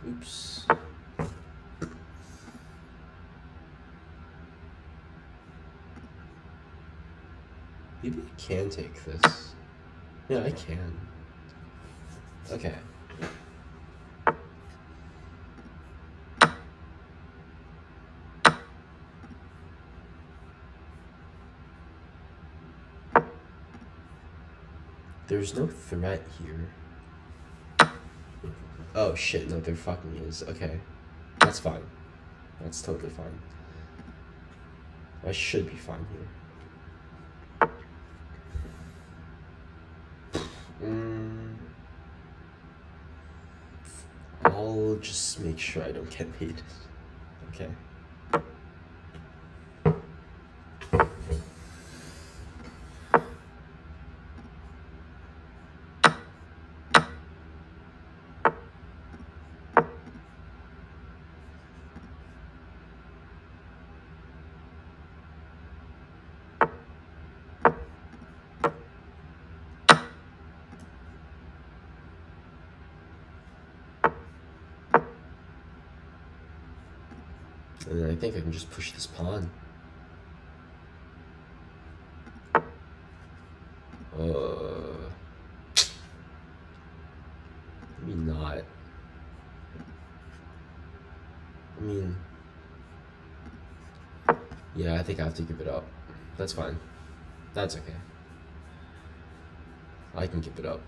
Oops. Maybe I can take this. Yeah, I can. Okay. There's no threat here. Oh shit, no, there fucking is. Okay. That's fine. That's totally fine. I should be fine here. I'll just make sure I don't get paid. Okay. And then I think I can just push this pawn. Maybe not. I mean, yeah, I think I have to give it up. That's fine. That's okay. I can give it up.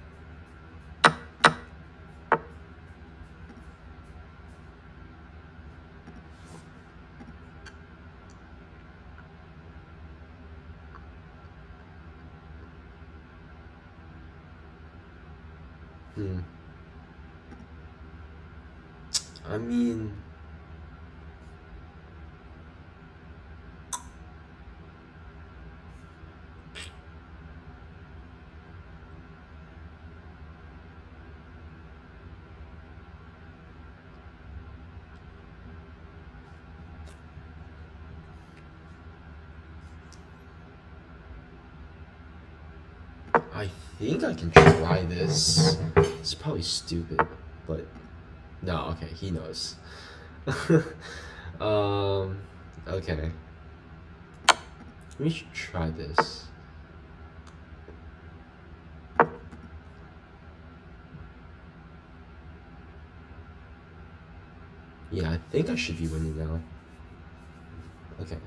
I mean, I think I can try this. It's probably stupid, but no, okay, he knows. Okay. We should try this. Yeah, I think I should be winning now. Okay.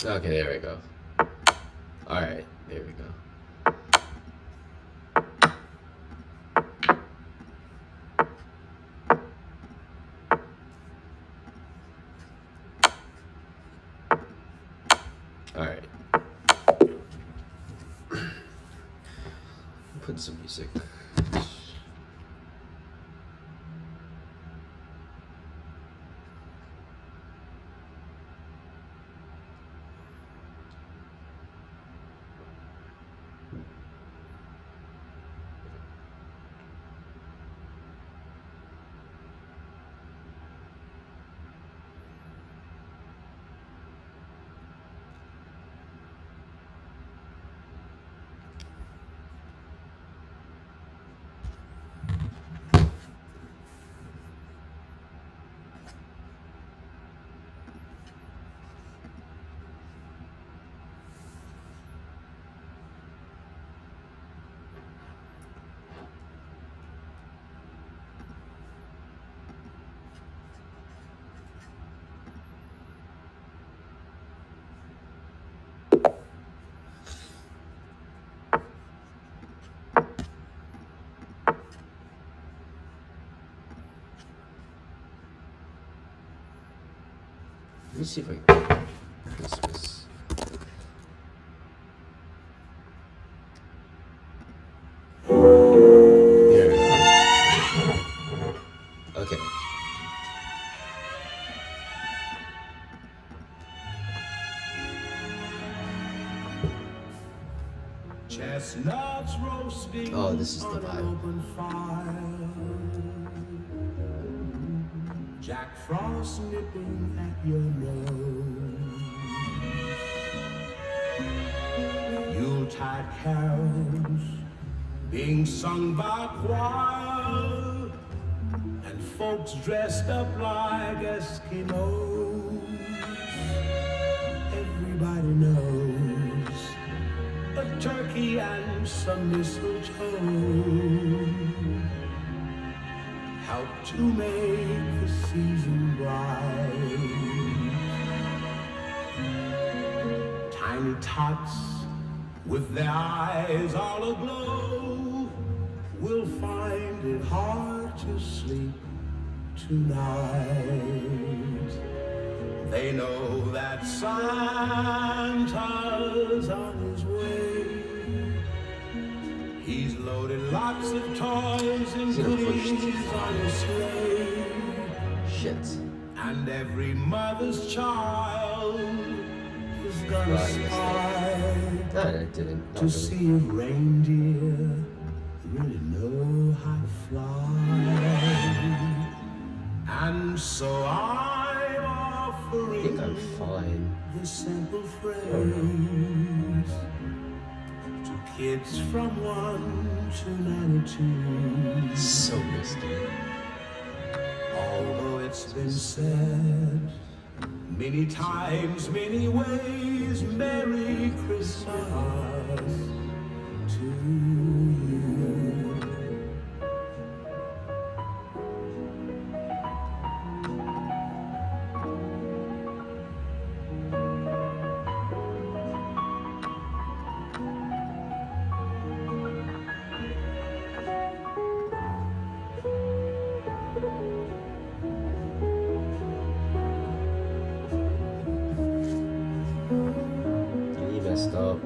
Okay, there we go. Alright, there we go. Alright. Put some music. Let me see if I can Christmas. There we go. Okay. Chestnuts roasting. Oh, this is the on an vibe. open fire. Jack Frost nipping at your nose. Yuletide carols being sung by choir, and folks dressed up like Eskimos. Everybody knows a turkey and some mistletoe help to make the season bright. Tiny tots with their eyes all aglow will find it hard to sleep tonight. They know that Santa's on his way. He's loaded lots of toys and goodies on his sleigh. Shit. And every mother's child is gonna spy No, I didn't. to see if reindeer really know how to fly. And so I'm I offering think I'm fine. this simple phrase to kids from 1 to 92. So misty. Although it's been said many times, many ways, Merry Christmas to you. He messed up.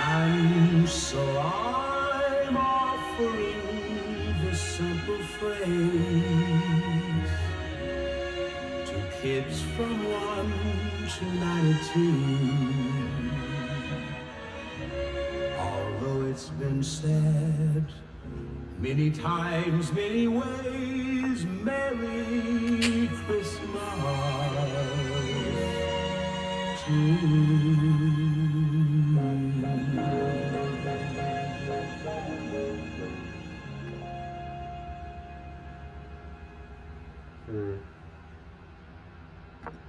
And so I'm offering this simple phrase to kids from 1 to 92. Although it's been said many times, many ways, Merry Christmas to you.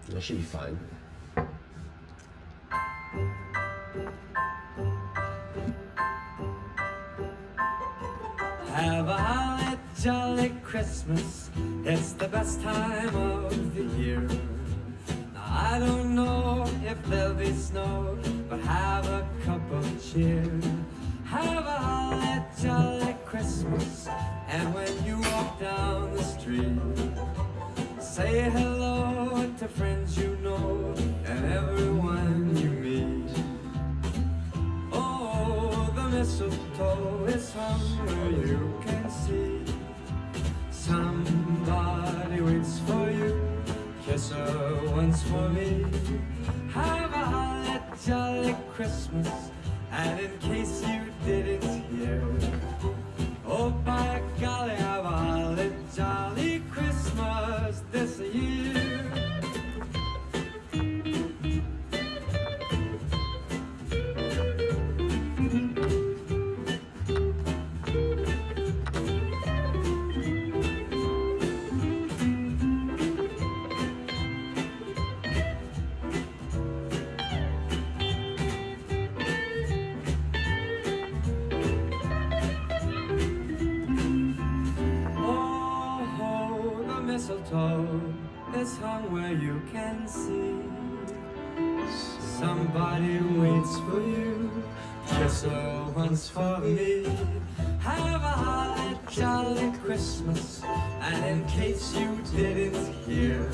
That should be fine. Have a holly jolly Christmas. It's the best time of the year. I don't know if there'll be snow, but have a cup of cheer. Have a holly jolly Christmas, and when you walk down the street, say hello to friends you know and everyone you meet. Oh, the mistletoe is somewhere you can see. Somebody waits for you, kiss her once for me. Have a holly jolly Christmas, and in case you didn't hear, oh by golly, have a holly jolly Christmas this year. Mistletoe is hung where you can see. Somebody waits for you, kiss her once for me. Have a holly jolly Christmas, and in case you didn't hear,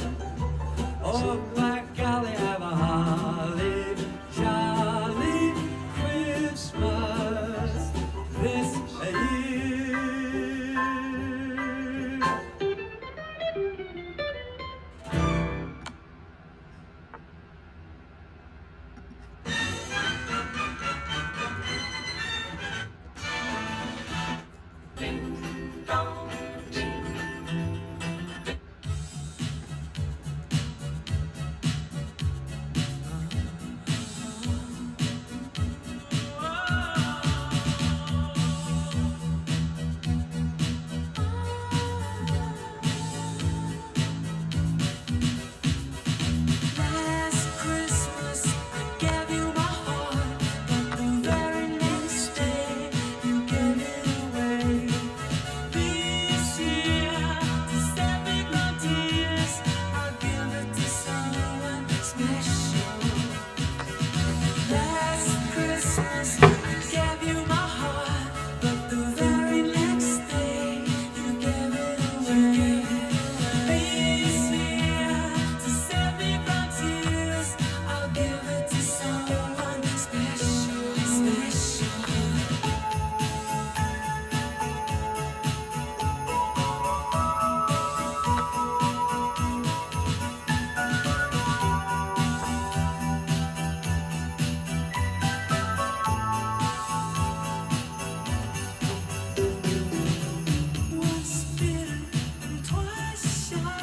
oh by golly, have a holly jolly Christmas this year.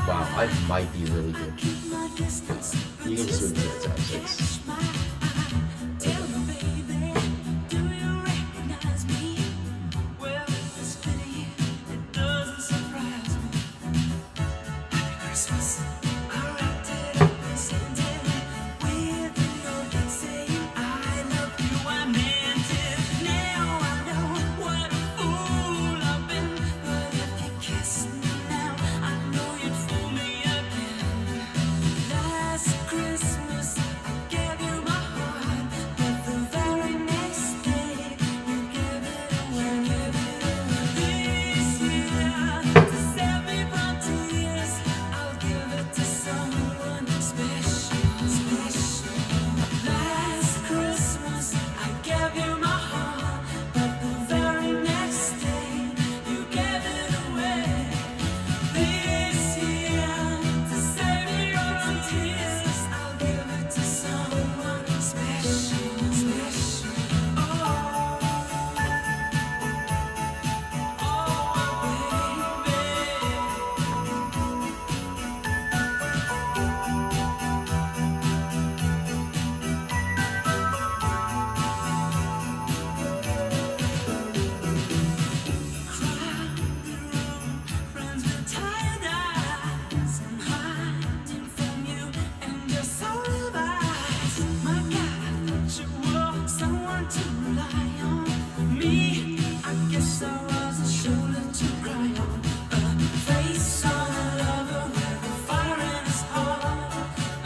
Wow, I might be really good. You can just move to the top 6.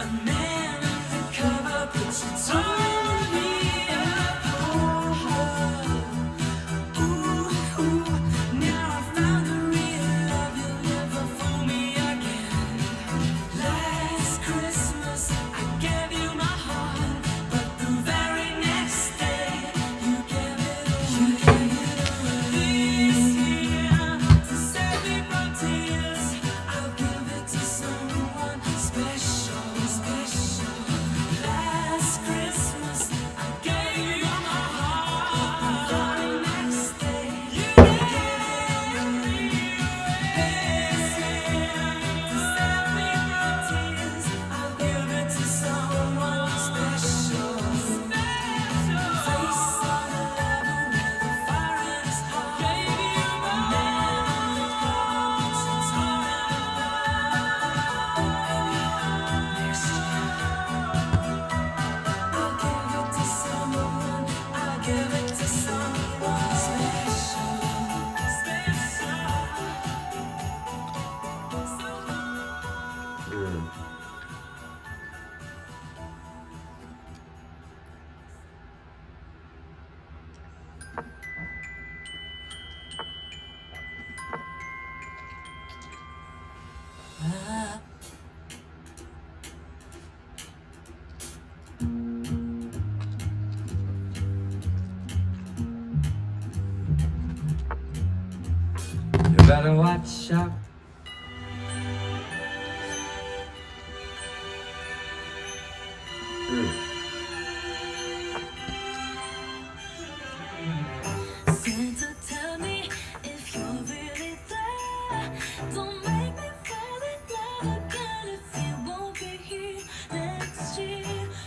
A man better watch out. Santa, tell me if you're really there. Don't make me fall in love again if you won't be here next year.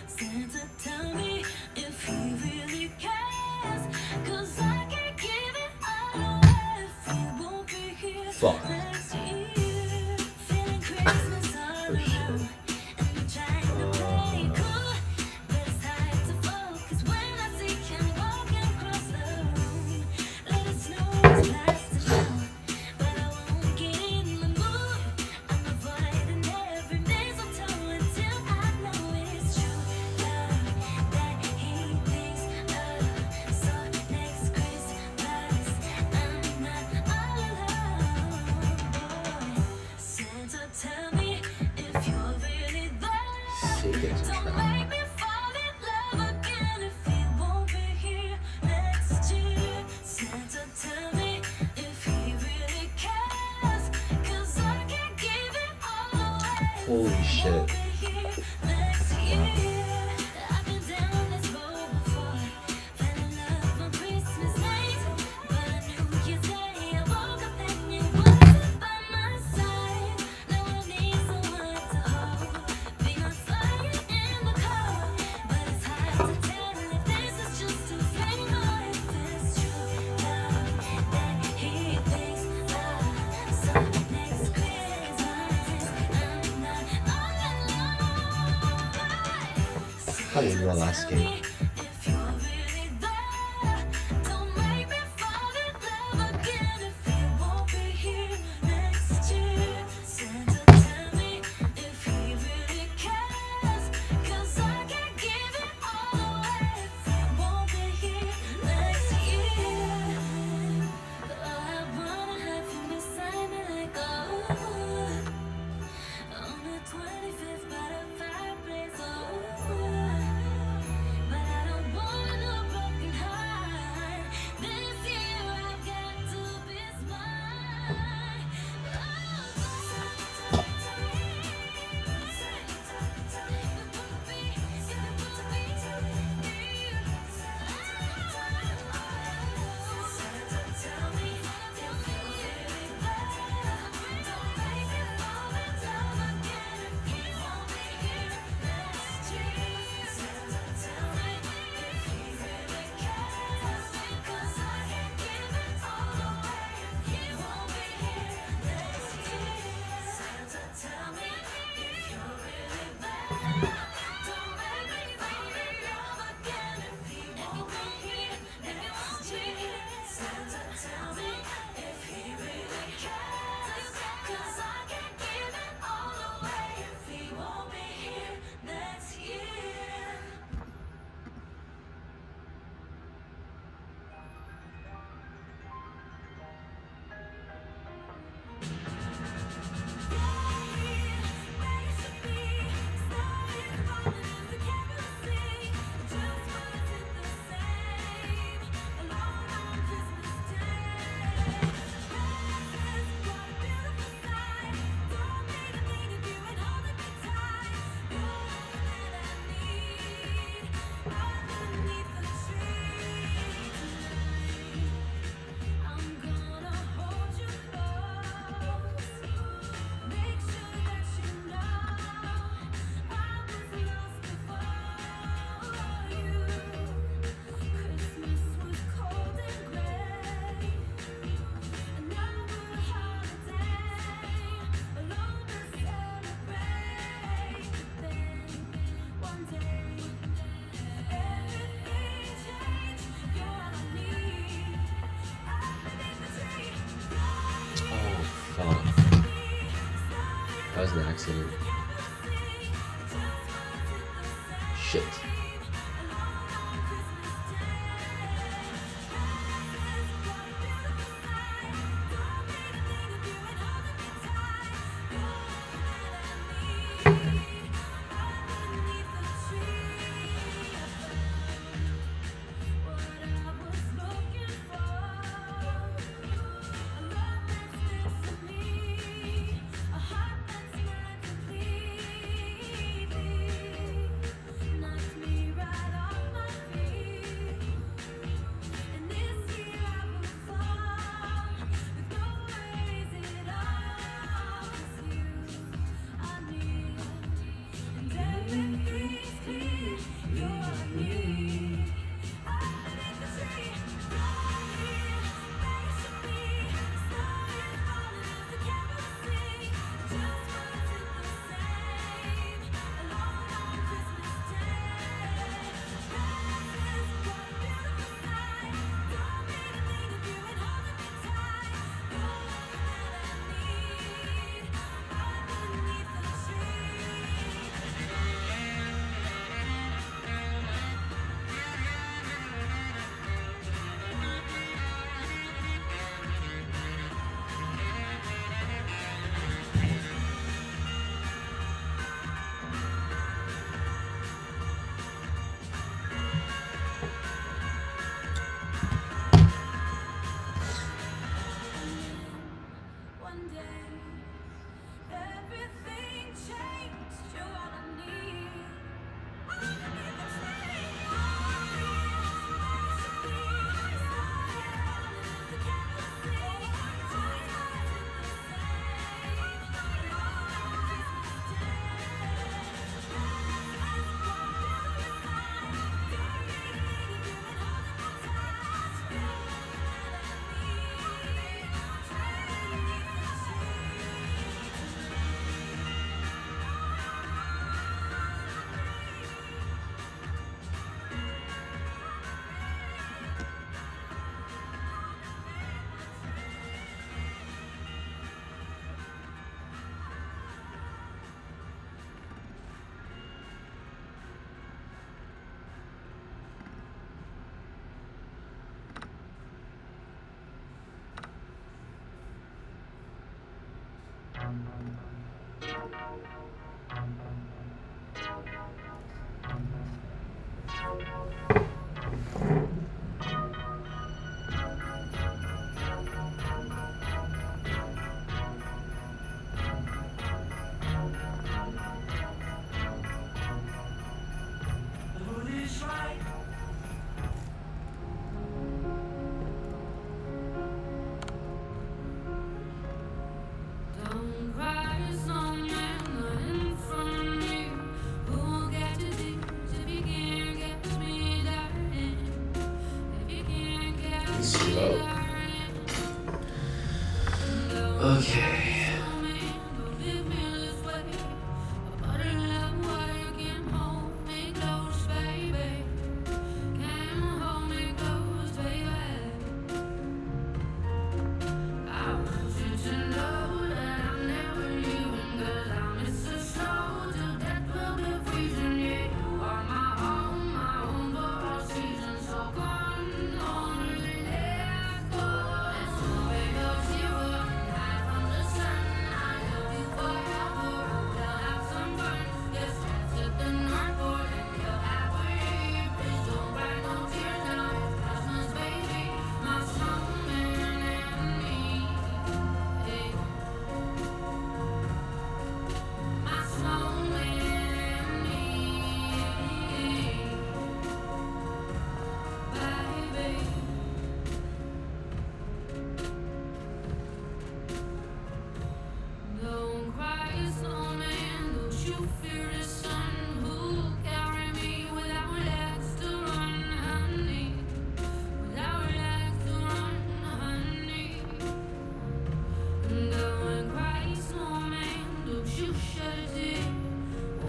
Santa, tell me if he really cares. 'Cause I can't give it all away if he won't be here Fuck. next year. Feeling Christmas all alone. And I'm trying to play it cool. But it's hard to focus when I see him walking across the room. Let it snow is past the show, but I won't get in the mood. I'm avoiding every mistletoe until I know it's true. Love that he thinks of. So next Christmas, I'm not all alone. Boy, Santa, tell me if you're really there. Don't make me fall in love again if he won't be here next year. Santa, tell me if he really cares. 'Cause I can't give it all away if Holy he shit. won't be here next year. I've been down this road before. Fell in love on Christmas night. But on New Year's Day, I woke up and you wasn't by my side. Now I need someone to hold. Being on fire in the cold. But it's hard to tell if this is just a fling or if it's true. Love that he thinks of. So next Christmas, I'm not all alone. How did you last game? If you're really there, don't make me fall in love again if he won't be here next year. Santa, tell me if he really cares. 'Cause I can't give it all away if he won't be here next year. Oh, I wanna have him beside me like, on the 25th by the fireplace, but I don't want no broken heart. This year I've got to be smart. Tell me if you're really there. Don't make me fall in love again if he won't be here next year. Santa, tell me if he really cares. 'Cause I can't give it all away if he won't be here next year. Santa, tell me if you're really there. Don't make me fall in love again if he won't be here next year. Santa, tell me if he really cares. 'Cause I can't give it all away if he won't be here next year. I'm gonna hold you close. Make sure that you know I was lost before you. Christmas was cold and gray. Another holiday alone to celebrate. Then one day everything changed. You're all I need. Underneath the tree. Oh, fuck. That was an accident. Shit. What I was looking for, a love that's Okay. Don't cry, snowman, don't you fear the sun? Who'll carry me without legs to run, honey? Without legs to run, honey. Don't cry, snowman, don't you shed a tear.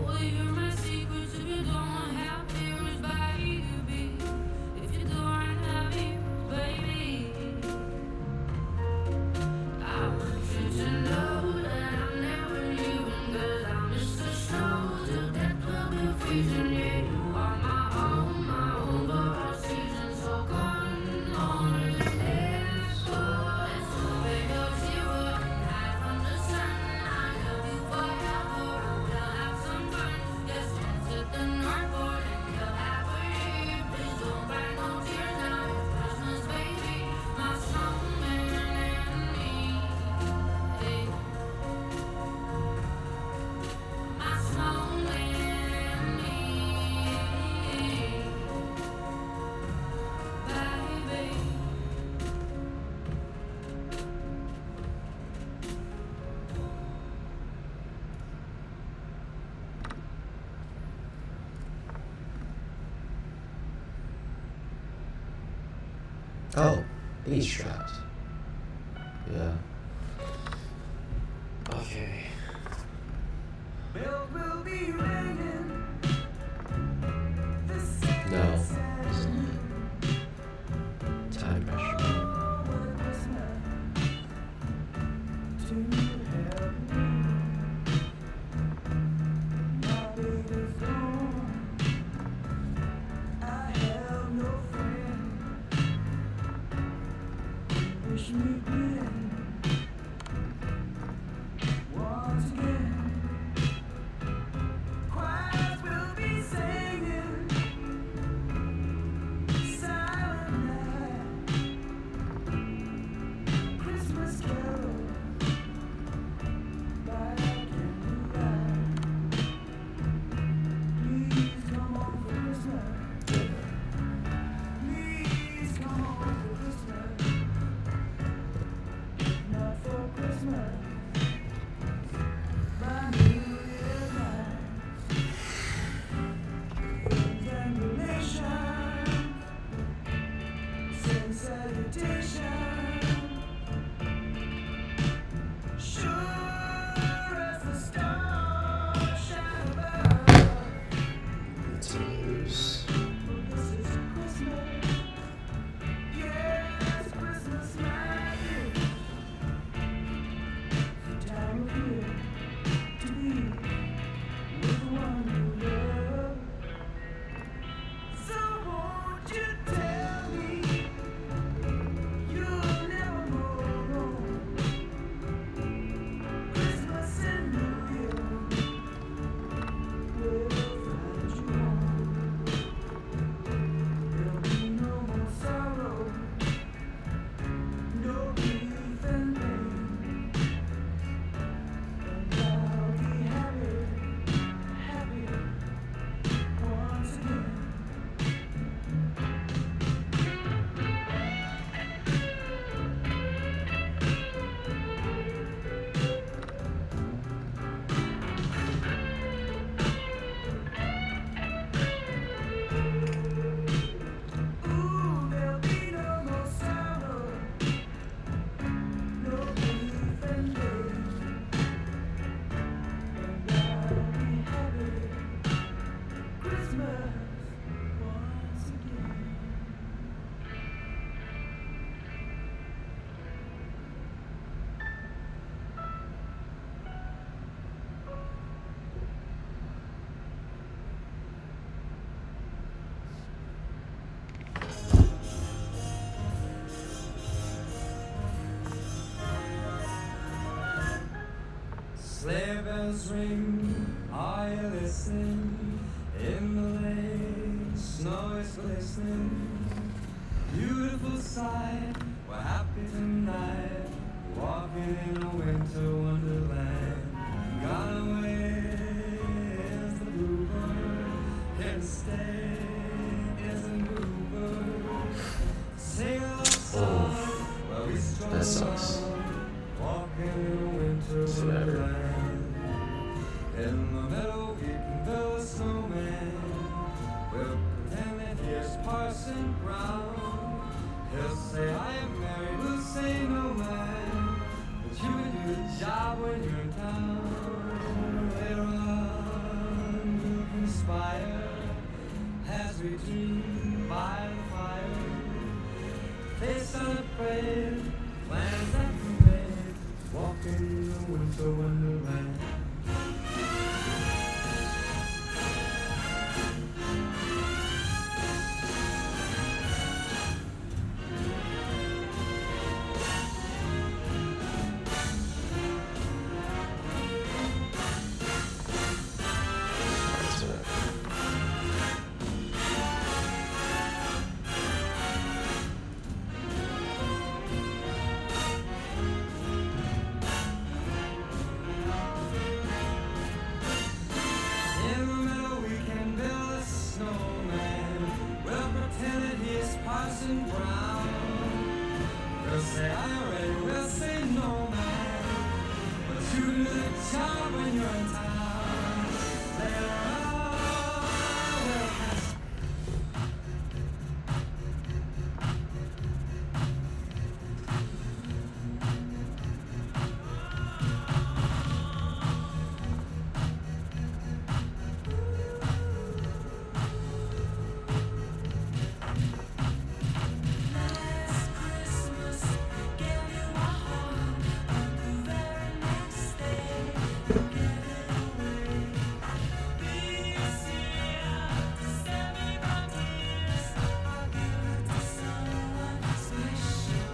Oh, you're my secrets if you don't have tears, baby. If you don't have tears, baby. I want you to know that I'm never leaving, 'cause I miss the snow till death will be freezing. Yeah, you are my home for all seasons. So come on, let's go. Let's go, baby, zero, hide from the sun. I love you forever. We'll have some fun. Yes, let's hit the North Pole and go happily. Please don't cry no tears now. It's Christmas, baby, my snowman and me. Hey. My snowman and me, baby. Oh, bass traps. Yeah. Okay. Bells will be ringing. No, it's not. Time pressure. Wish me good once again. Choirs will be singing Silent Night, Christmas carol by candlelight. Please come home for Christmas. Please come home for Christmas. Sleigh bells ring, are you listening? In the lane, snow is glistening. Beautiful sight, we're happy tonight, walking in a winter wonderland. Gone away is the bluebird, here to stay is the bluebird. Sing a love song while we stroll that sucks. along, walking in a winter It's whatever. wonderland. In the meadow we can build a snowman. We'll pretend that here's Parson Brown. He'll say I am married, we'll say no man, but you can do the job when you're in town. Later on we'll conspire as we dream by the fire. They celebrate plans that we made, walking in the winter wonderland. It's whatever. In the middle we can build a snowman. We'll pretend that he's Parson Brown. They'll say I'm ready, we'll say no man, but you do the job when you're in town. Later on we'll pass. Last Christmas, gave you my heart, but the very next day, you gave it away. This year, to save me from tears, I'll give it to someone special.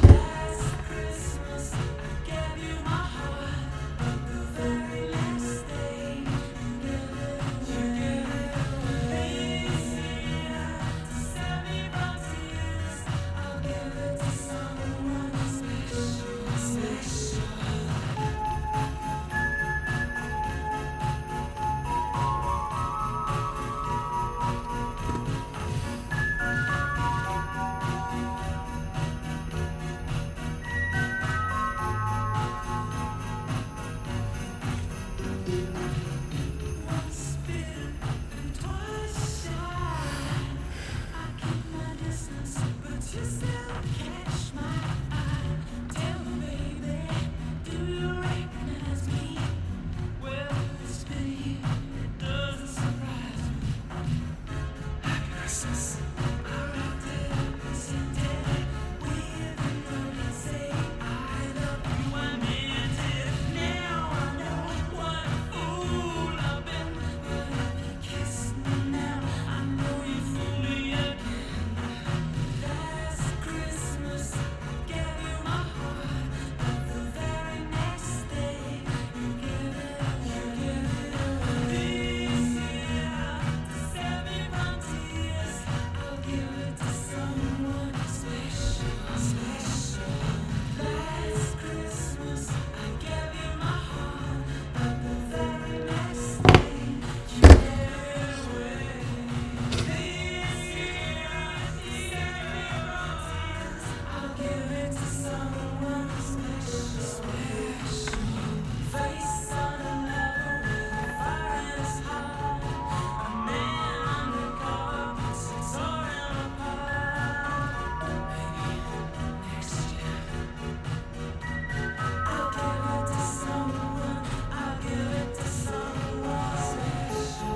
Last Christmas, I gave you my heart, but the very next day, you gave it away. This year, to save me from tears, I'll give it to someone special. Once bitten and twice shy, I keep my distance, but you still catch my eye. Tell me, baby, do you recognize me? Well, it's been a year, it doesn't surprise me. Happy Christmas, I wrapped it up and sent it. We even know to say I love you, I meant it. Now I know what a fool I've been. But if you kiss me now, I know you fool me again. Last Christmas, I gave you my heart, but the very next day, you gave it away. This year, to save me from tears, I'll give it to someone special. Last Christmas, I gave you my heart, but the very next day, you gave it away. This year, to save me from tears, I'll give it to someone special. Face on a level with a fire in his heart, a man undercover puts it soaring apart. Maybe next year, I'll give it to someone. I'll give it to someone special.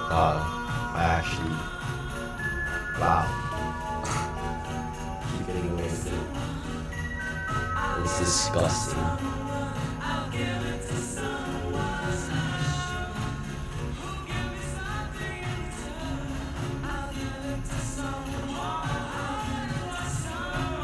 I actually, wow, keep getting away with it. It's disgusting. I'll give it to someone special. Who give me something in return? I'll give it to someone. I'll give it to someone.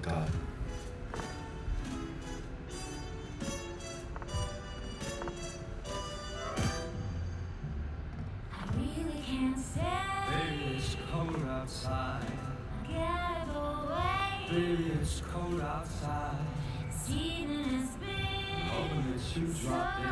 god. I really can't stand. Baby, it's cold outside. Get away. Baby, it's cold outside. This evening has been Hoping that you so drop in.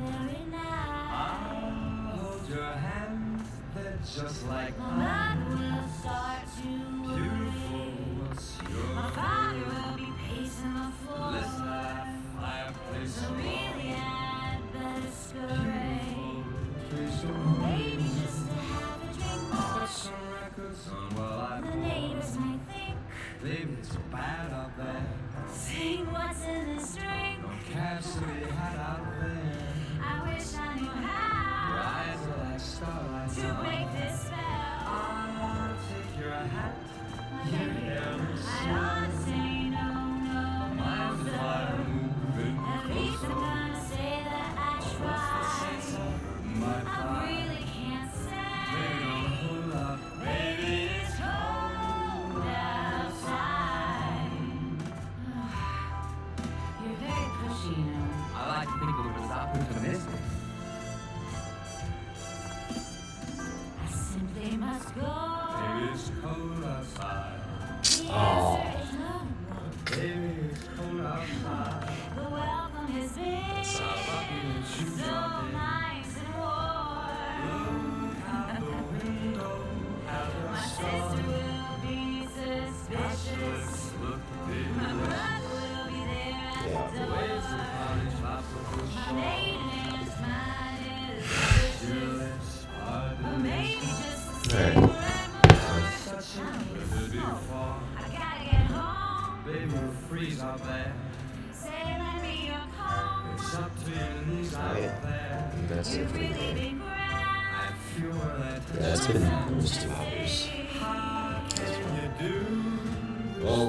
very nice. I'll hold your hand. They're just like My mine. mind will start to Beautiful, worry. what's My your body will be pacing the floor. Listen to that fireplace So really, I'd better scurry. Beautiful, please don't Maybe just to have a drink more. put some records on while I The pour. neighbors might think, Baby, it's bad out there. saying what's in this drink. No cabs to be had out there. I wish I knew Your how eyes are like starlight. to break this spell. I'll take your hat. My Here baby, I am. I ought to say no, no, Mind no, if I sir. move At least I'm gonna say that I tried. my I pride? really can't Baby, don't stay. hold up. Baby, it's cold outside. You're very pushy, you know. I like to think of it as opportunistic. I simply must go. Baby, it's cold outside. The Aw. answer is no. Baby, it's cold outside. The welcome has been Stop rocking and shoes so on it. nice and warm. Look out the window at the My sister stars. will be suspicious. Look, My baby, brother will be there at the waves of door. cottage tropical My shore. neighbor's mind is Your vicious. lips are But maybe delicious. just a Right. cigarette more. Such a I don't good need to smoke. before. I gotta get home. Baby, you'll freeze out there. Say lend me your comb. It's up to your knees out Right. there. And that's it You've for really today. been grand. If you were that Yeah, it's been almost 2 hours. how can you do? Well,